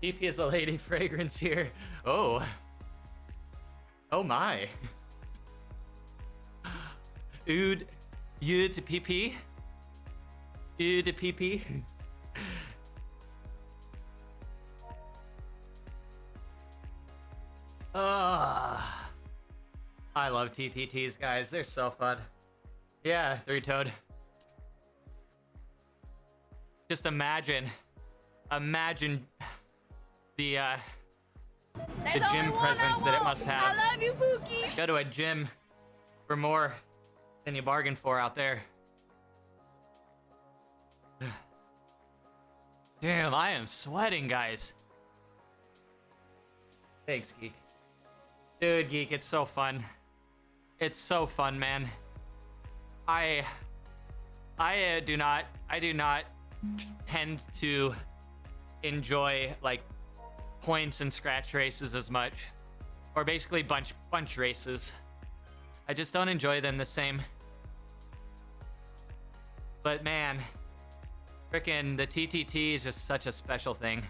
DP is a lady fragrance here. Oh. Oh my. Ood. You to PP. You to PP. I love TTTs, guys. They're so fun. Yeah, Three Toed. Just imagine the gym presence that it must have. I love you, Pookie. Go to a gym for more than you bargained for out there. Damn, I am sweating, guys. Thanks, Geek. Dude, Geek, it's so fun. It's so fun, man. I do not tend to enjoy like points and scratch races as much, or basically bunch races. I just don't enjoy them the same. But man, frickin' the TTT is just such a special thing.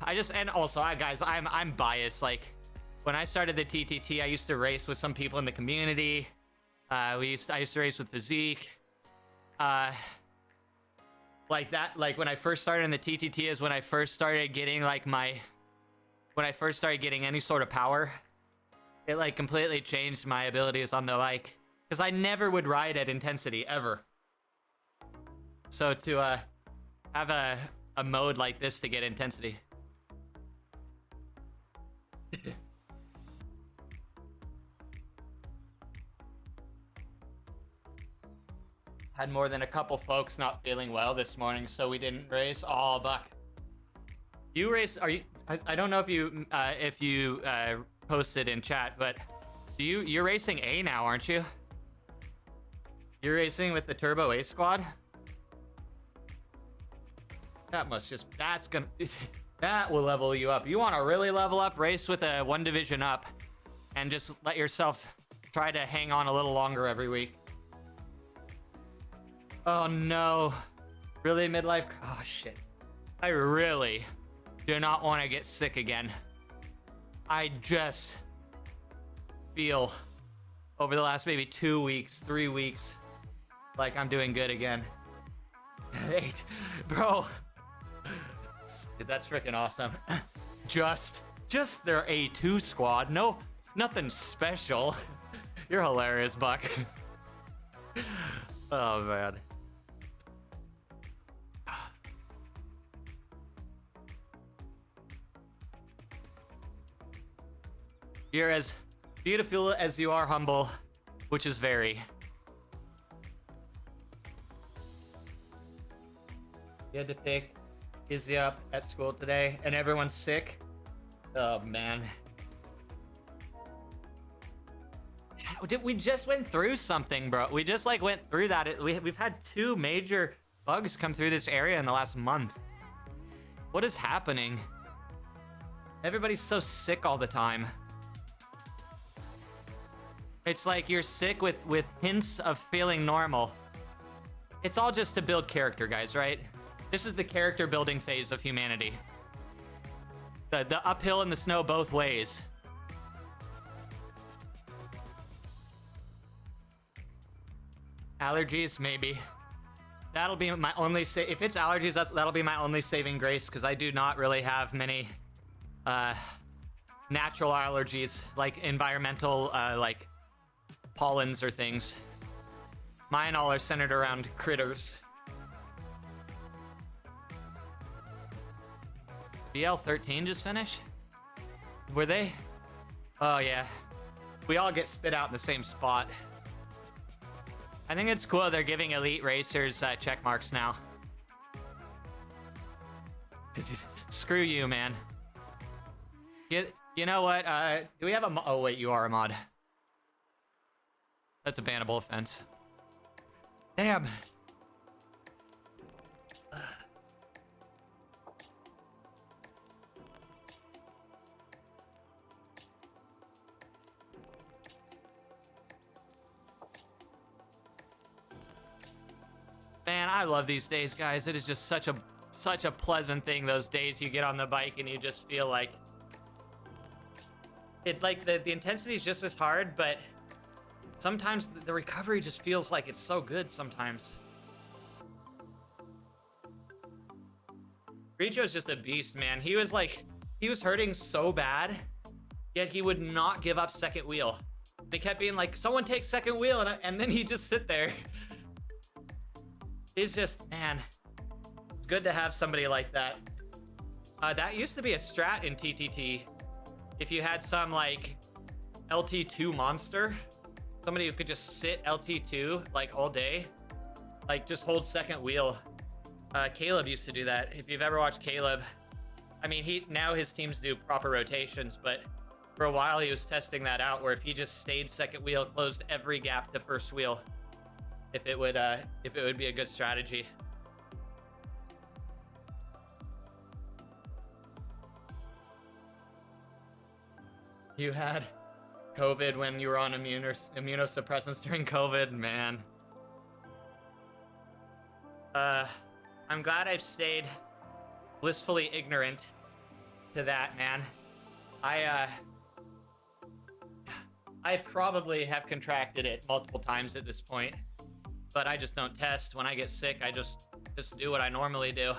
And also, guys, I'm biased. Like when I started the TTT, I used to race with some people in the community. I used to race with Physique. Like that, like when I first started in the TTT is when I first started getting like when I first started getting any sort of power. It like completely changed my abilities on the bike. Because I never would ride at intensity, ever. So to have a a mode like this to get intensity. Had more than a couple folks not feeling well this morning, so we didn't race. Oh, Buck. You race? Are you? I don't know if you posted in chat, but you're racing A now, aren't you? You're racing with the Turbo A squad. That will level you up. You want to really level up? Race with a one division up, and just let yourself try to hang on a little longer every week. Oh no. Really, midlife? Oh shit. I really do not want to get sick again. I just feel over the last maybe 2 weeks, 3 weeks, like I'm doing good again. Bro. Dude, that's freaking awesome. Just their A2 squad. No, nothing special. You're hilarious, Buck. Oh man. You're as beautiful as you are humble, which is very. You had to pick Izzy up at school today, and everyone's sick. Oh man. We just went through something, bro. We just like went through that. We've had 2 major bugs come through this area in the last month. What is happening? Everybody's so sick all the time. It's like you're sick with hints of feeling normal. It's all just to build character, guys, right? This is the character building phase of humanity. The uphill and the snow both ways. Allergies, maybe. That'll be my only if it's allergies, that'll be my only saving grace, because I do not really have many natural allergies, like environmental like pollens or things. Mine all are centered around critters. BL13 just finished? Were they? Oh yeah. We all get spit out in the same spot. I think it's cool they're giving elite racers check marks now. Screw you, man. You know what? Do we have a oh wait, you are a mod. That's a bannable offense. Damn. Man, I love these days, guys. It is just such a pleasant thing, those days you get on the bike and you just feel like it, like the intensity is just as hard, but sometimes the recovery just feels like it's so good sometimes. Richo's just a beast, man. He was hurting so bad, yet he would not give up second wheel. They kept being like, someone take second wheel, and then he'd just sit there. It's just, man, it's good to have somebody like that. That used to be a strat in TTT. If you had some like LT2 monster, somebody who could just sit LT2 like all day, like just hold second wheel. Caleb used to do that. If you've ever watched Caleb, I mean, now his teams do proper rotations, but for a while he was testing that out, where if he just stayed second wheel, closed every gap to first wheel, if it would be a good strategy. You had COVID when you were on immunosuppressants during COVID, man. I'm glad I've stayed blissfully ignorant to that, man. I probably have contracted it multiple times at this point, but I just don't test. When I get sick, I just do what I normally do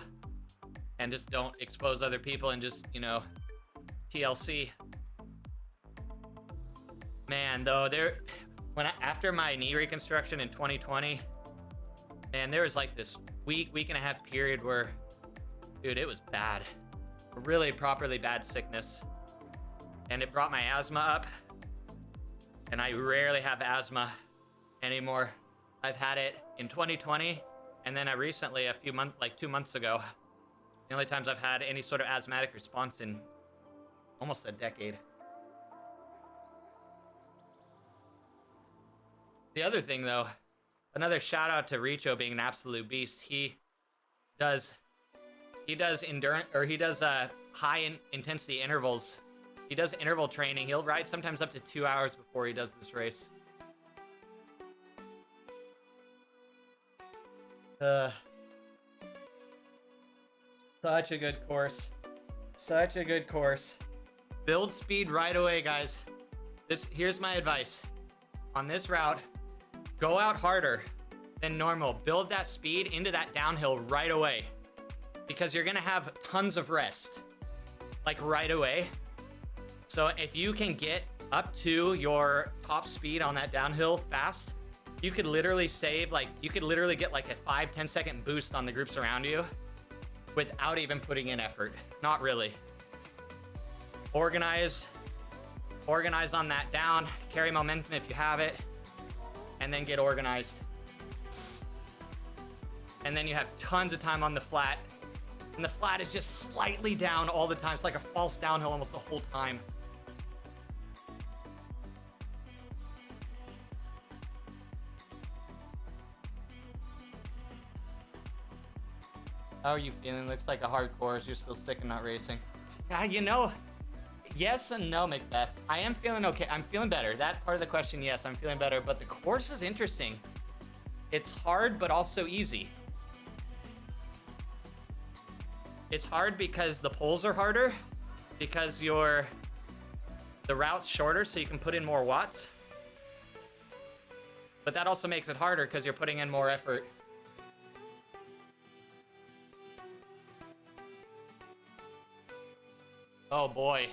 and just don't expose other people and just, you know, TLC. Man, though, after my knee reconstruction in 2020, man, there was like this week and a half period where Dude, it was bad. Really properly bad sickness. And it brought my asthma up. And I rarely have asthma anymore. I've had it in 2020, and then I recently, a few months, like 2 months ago. The only times I've had any sort of asthmatic response in almost a decade. The other thing, though, another shout out to Richo being an absolute beast. He does endurance, or he does high intensity intervals. He does interval training. He'll ride sometimes up to 2 hours before he does this race. Such a good course. Such a good course. Build speed right away, guys. Here's my advice. On this route, go out harder than normal. Build that speed into that downhill right away. Because you're gonna have tons of rest. Like right away. So if you can get up to your top speed on that downhill fast, you could literally save, like, you could literally get like a 5-10 second boost on the groups around you without even putting in effort. Not really. Organize on that down, carry momentum if you have it, and then get organized. And then you have tons of time on the flat. And the flat is just slightly down all the time. It's like a false downhill almost the whole time. How are you feeling? Looks like a hard course. You're still sick and not racing. Yeah, you know, yes and no, Macbeth. I am feeling okay. I'm feeling better. That part of the question, yes, I'm feeling better. But the course is interesting. It's hard, but also easy. It's hard because the poles are harder, because the route's shorter, so you can put in more watts. But that also makes it harder because you're putting in more effort. Oh boy.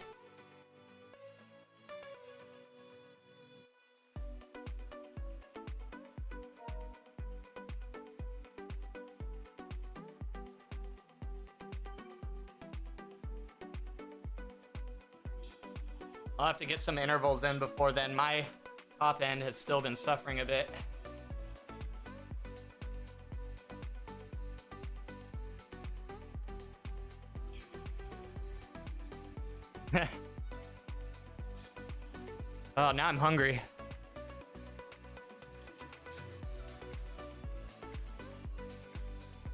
I'll have to get some intervals in before then. My top end has still been suffering a bit. Oh, now I'm hungry.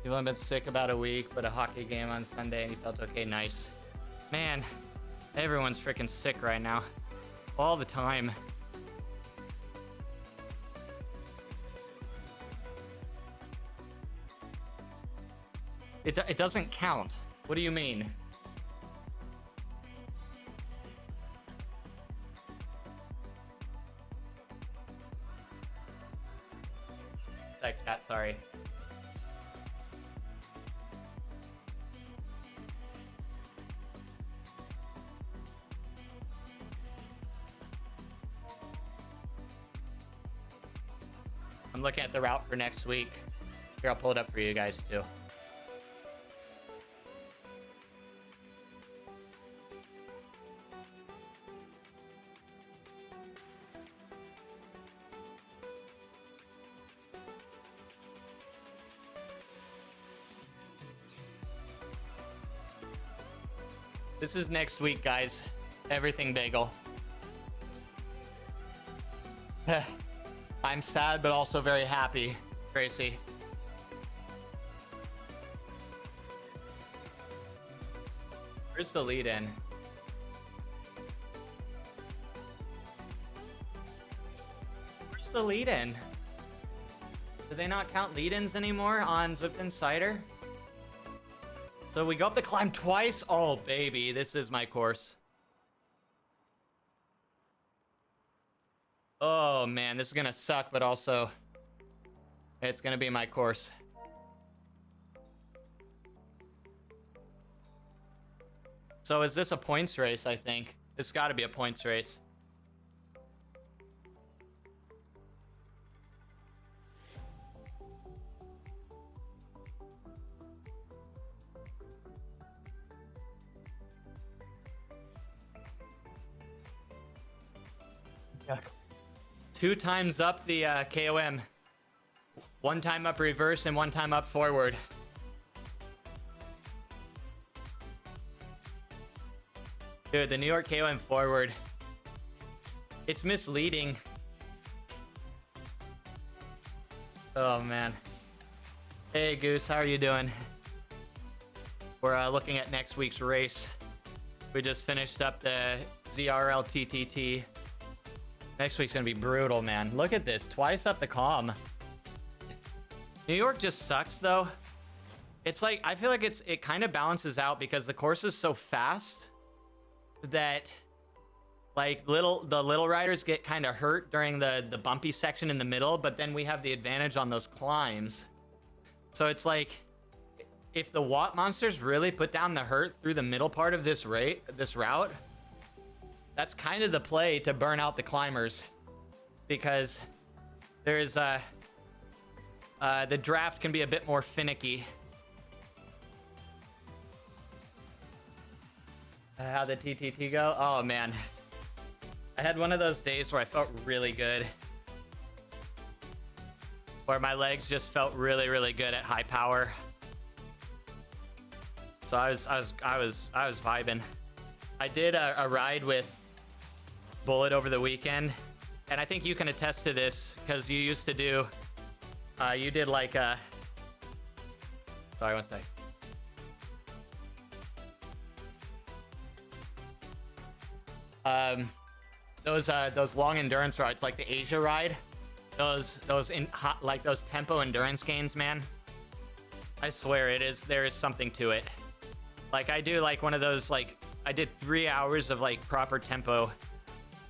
You've only been sick about a week, but a hockey game on Sunday and you felt okay. Nice. Man, everyone's freaking sick right now. All the time. It doesn't count. What do you mean? Like that, sorry. I'm looking at the route for next week. Here, I'll pull it up for you guys too. This is next week, guys. Everything bagel. I'm sad, but also very happy, Tracy. Where's the lead in? Where's the lead in? Do they not count lead-ins anymore on Zwift Insider? So we go up the climb twice? Oh, baby, this is my course. Oh, man, this is gonna suck, but also it's gonna be my course. So is this a points race, I think? It's gotta be a points race. Yeah. 2 times up the KOM. 1 time up reverse and 1 time up forward. Dude, the New York KOM forward. It's misleading. Oh, man. Hey, Goose, how are you doing? We're looking at next week's race. We just finished up the ZRL TTT. Next week's gonna be brutal, man. Look at this, twice up the comm. New York just sucks, though. It's like, I feel like it kind of balances out because the course is so fast that like the little riders get kind of hurt during the bumpy section in the middle, but then we have the advantage on those climbs. So it's like, if the Watt monsters really put down the hurt through the middle part of this route, that's kind of the play to burn out the climbers, because there's the draft can be a bit more finicky. How'd the TTT go? Oh man, I had one of those days where I felt really good, where my legs just felt really, really good at high power. So I was vibing. I did a ride with Bullet over the weekend, and I think you can attest to this because you used to do. You did like a. Sorry, one sec. Those long endurance rides, like the Asia ride, those tempo endurance gains, man. I swear there is something to it. Like I do like one of those, like I did 3 hours of like proper tempo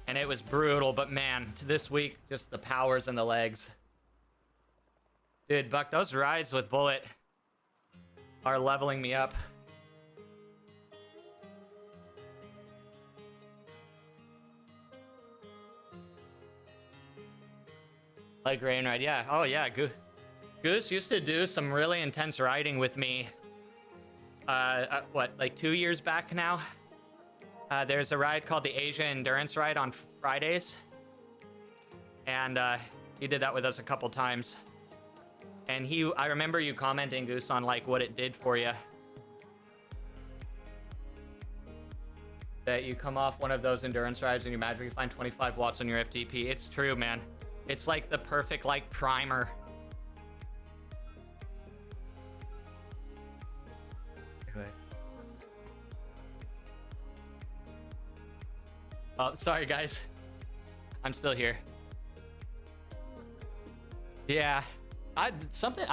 and it was brutal, but man, to this week, just the powers and the legs. Dude, Buck, those rides with Bullet are leveling me up. Like rain ride, yeah. Oh yeah, Goose used to do some really intense riding with me. What, like 2 years back now? There's a ride called the Asia Endurance Ride on Fridays. And he did that with us a couple times. And I remember you commenting, Goose, on like what it did for you. That you come off one of those endurance rides and you magically find 25 watts on your FTP. It's true, man. It's like the perfect like primer. Oh, sorry guys. I'm still here. Yeah. I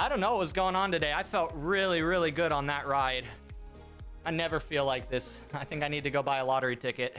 don't know what was going on today. I felt really, really good on that ride. I never feel like this. I think I need to go buy a lottery ticket.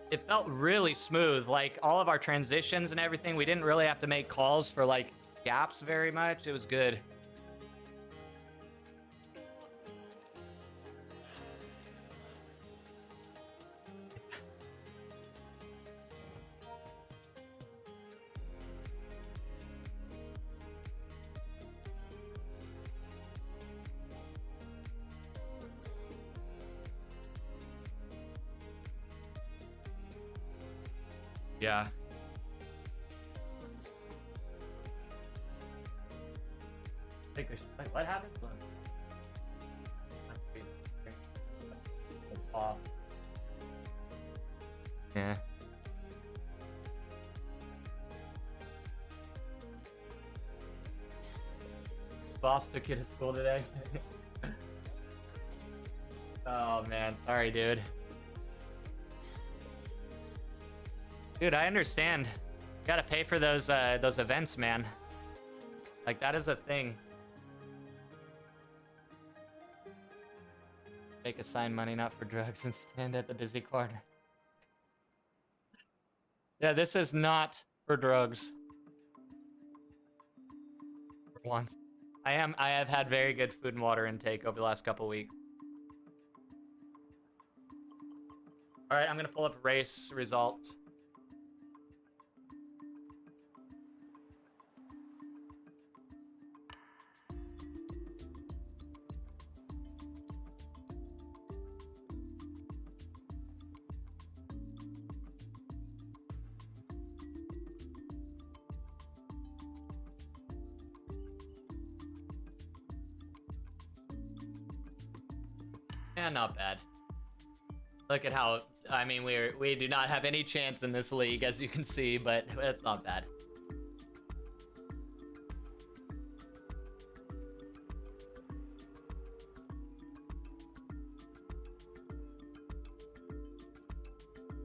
It felt really smooth, like all of our transitions and everything. We didn't really have to make calls for like gaps very much. It was good. Yeah. Wait, what happened? Off. Yeah. Boss took you to school today. Oh man, sorry, dude. Dude, I understand. You gotta pay for those events, man. Like, that is a thing. Make assign money, not for drugs, and stand at the busy corner. Yeah, this is not for drugs. once. I have had very good food and water intake over the last couple weeks. All right, I'm gonna pull up race results. Yeah, not bad. Look at how, I mean, we do not have any chance in this league, as you can see, but it's not bad.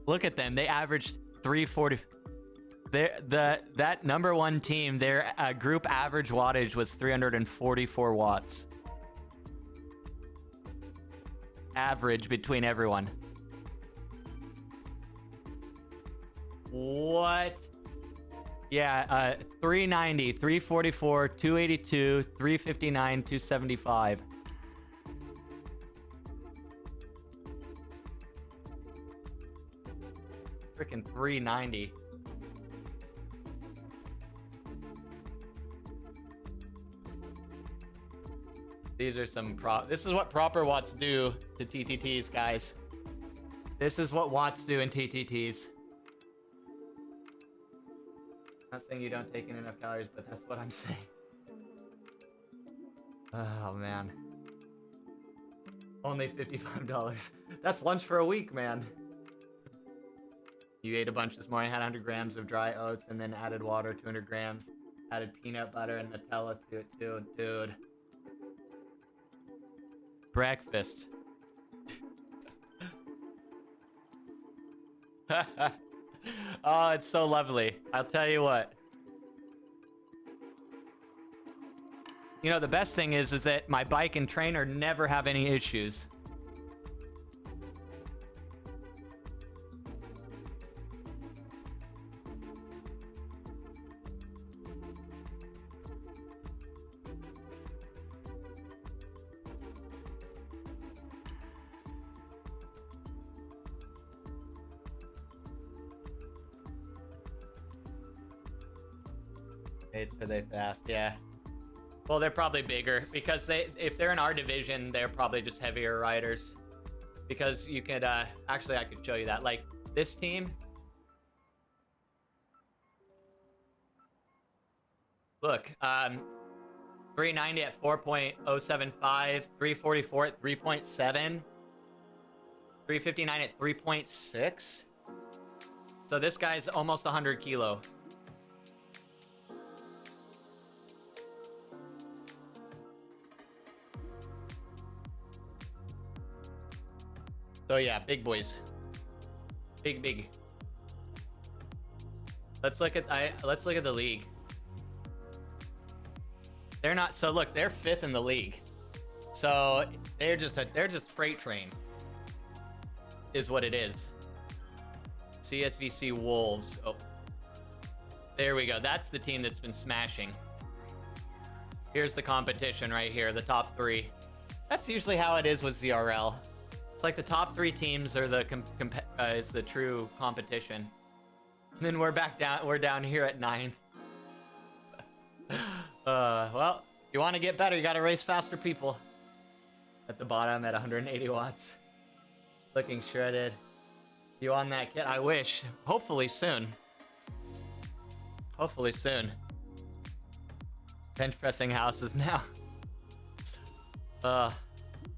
Look at them. They averaged 340. That number one team, their group average wattage was 344 watts. Average between everyone. What? Yeah, 390, 344, 282, 359, 275. Freaking 390. These are some this is what proper watts do to TTTs, guys. This is what watts do in TTTs. Not saying you don't take in enough calories, but that's what I'm saying. Oh man. Only $55. That's lunch for a week, man. You ate a bunch this morning, had 100 grams of dry oats, and then added water, 200 grams. Added peanut butter and Nutella to it too, dude. Breakfast. Oh, it's so lovely. I'll tell you what. You know, the best thing is that my bike and trainer never have any issues. Are they fast? Yeah. Well, they're probably bigger because if they're in our division, they're probably just heavier riders. Because you could actually I could show you that. Like this team. Look, 390 at 4.075, 344 at 3.7, 359 at 3.6. So this guy's almost 100 kilo. So yeah, big boys. Big. Let's look at the league. They're not so look, they're 5th in the league. So they're just freight train. Is what it is. CSVC Wolves. Oh. There we go. That's the team that's been smashing. Here's the competition right here, the top 3. That's usually how it is with ZRL. Like the top 3 teams are the is the true competition. And then we're down here at 9th. Well, if you want to get better, you got to race faster people. At the bottom at 180 watts. Looking shredded. You on that kit? I wish. Hopefully soon. Hopefully soon. Bench pressing houses now.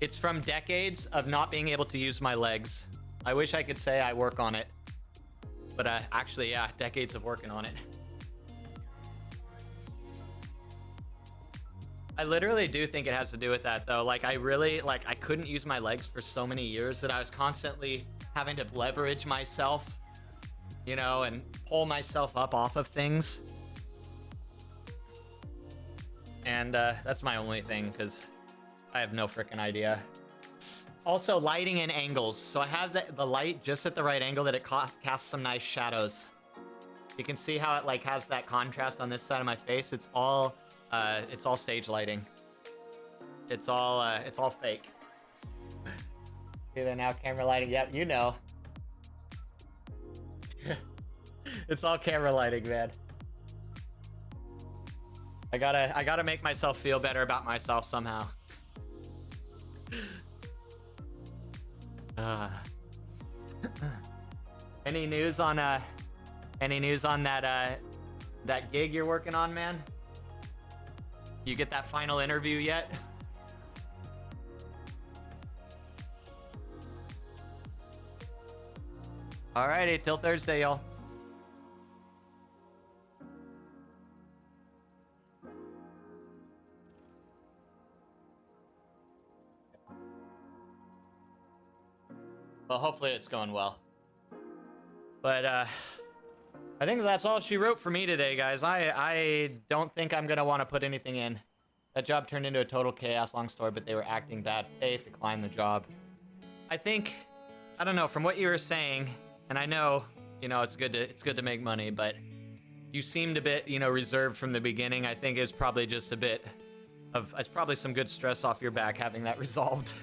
It's from decades of not being able to use my legs. I wish I could say I work on it. But actually, yeah, decades of working on it. I literally do think it has to do with that, though. Like, I couldn't use my legs for so many years that I was constantly having to leverage myself, you know, and pull myself up off of things. And that's my only thing, because I have no freaking idea. Also, lighting and angles. So I have the light just at the right angle that it casts some nice shadows. You can see how it like has that contrast on this side of my face. It's all It's all stage lighting. It's all fake. Okay, then now camera lighting. Yep, you know. It's all camera lighting, man. I gotta make myself feel better about myself somehow. Any news on that that gig you're working on, man? You get that final interview yet? Alrighty, till Thursday, y'all. Well, hopefully it's going well. But I think that's all she wrote for me today, guys. I don't think I'm gonna want to put anything in. That job turned into a total chaos, long story, but they were acting bad faith, declined the job. I think, I don't know, from what you were saying, and I know, you know, it's good to make money, but you seemed a bit, you know, reserved from the beginning. I think it's probably just a bit of, it's probably some good stress off your back having that resolved.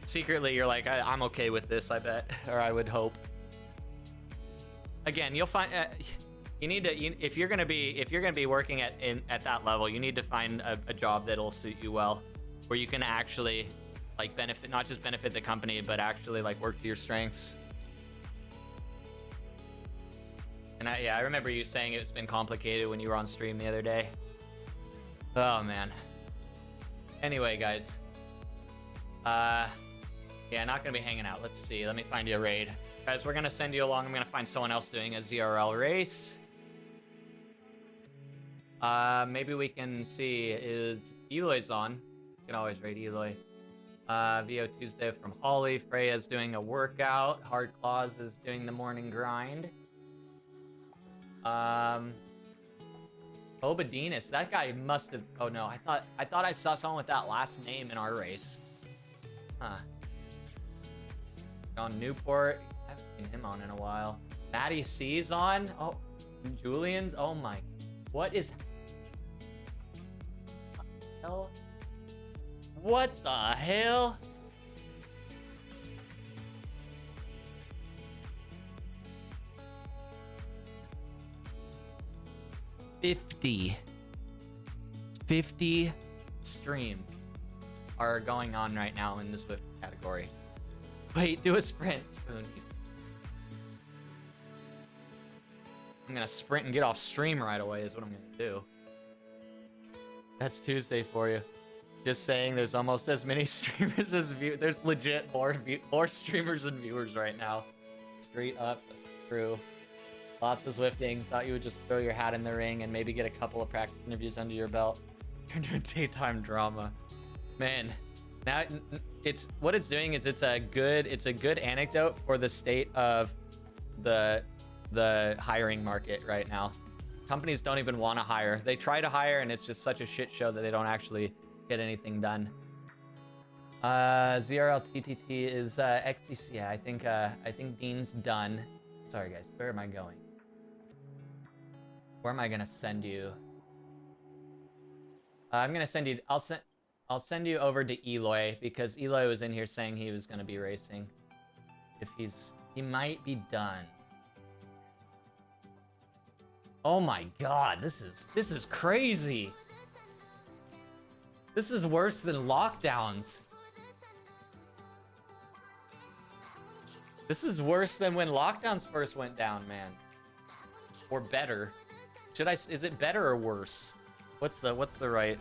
Secretly, you're like, I'm okay with this, I bet, or I would hope. Again, you'll find you need to, if you're gonna be working at that level, you need to find a job that'll suit you well, where you can actually like benefit, not just benefit the company, but actually like work to your strengths. And I remember you saying it's been complicated when you were on stream the other day. Oh man. Anyway, guys. Yeah, not gonna be hanging out. Let's see. Let me find you a raid. Guys, we're gonna send you along. I'm gonna find someone else doing a ZRL race. Maybe we can see, is Eloy's on? You can always raid Eloy. VO Tuesday from Holly. Freya's doing a workout. Hard Claws is doing the morning grind. Obadinas, that guy must have, oh no, I thought I saw someone with that last name in our race. Huh. On Newport, I haven't seen him on in a while. Matty C's on. Oh, Julian's. Oh my, what is? Hell? What the hell? $50 stream are going on right now in the Zwift category. Wait, do a sprint. I'm gonna sprint and get off stream right away is what I'm gonna do. That's Tuesday for you. Just saying, there's almost as many streamers as viewers. There's legit more streamers and viewers right now. Straight up, true. Lots of Zwifting. Thought you would just throw your hat in the ring and maybe get a couple of practice interviews under your belt. Turn to a daytime drama. Man, now it's what it's doing is it's a good anecdote for the state of the hiring market right now. Companies don't even want to hire. They try to hire and it's just such a shit show that they don't actually get anything done. ZRL TTT is XTC. Yeah, I think Dean's done. Sorry guys, where am I going? Where am I gonna send you? I'm gonna send you. I'll send you over to Eloy because Eloy was in here saying he was gonna be racing. If he might be done. Oh my god, this is crazy. This is worse than lockdowns. This is worse than when lockdowns first went down, man. Or better. Is it better or worse? What's the right?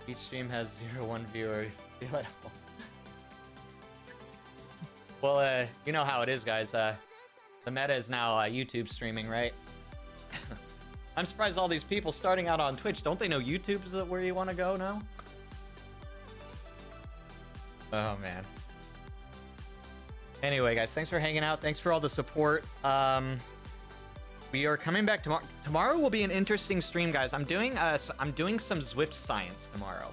Each stream has 0-1 viewer. Well, you know how it is, guys. The meta is now YouTube streaming, right? I'm surprised all these people starting out on Twitch, don't they know YouTube's where you want to go now? Oh, man. Anyway, guys, thanks for hanging out. Thanks for all the support. We are coming back tomorrow. Tomorrow will be an interesting stream, guys. I'm doing some Zwift science tomorrow.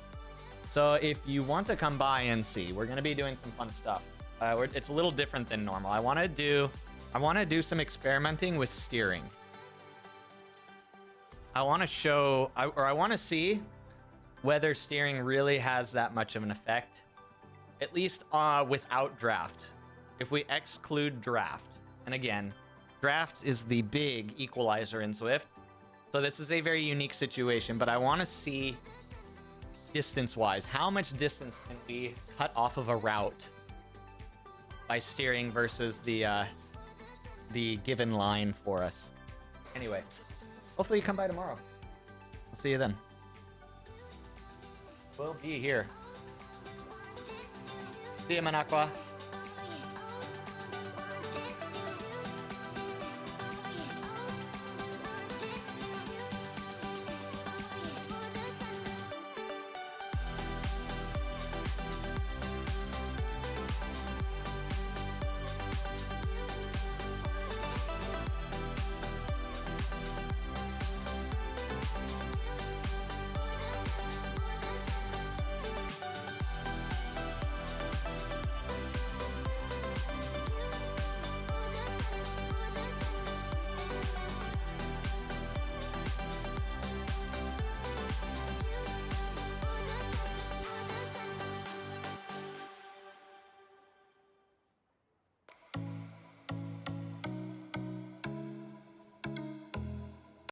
So if you want to come by and see, we're going to be doing some fun stuff. It's a little different than normal. I want to do I want to do some experimenting with steering. I want to show, or I want to see whether steering really has that much of an effect, at least without draft. If we exclude draft, and again, draft is the big equalizer in Zwift, so this is a very unique situation, but I want to see distance-wise, how much distance can we cut off of a route by steering versus the given line for us. Anyway, hopefully you come by tomorrow. I'll see you then. We'll be here. See you, Manakwa.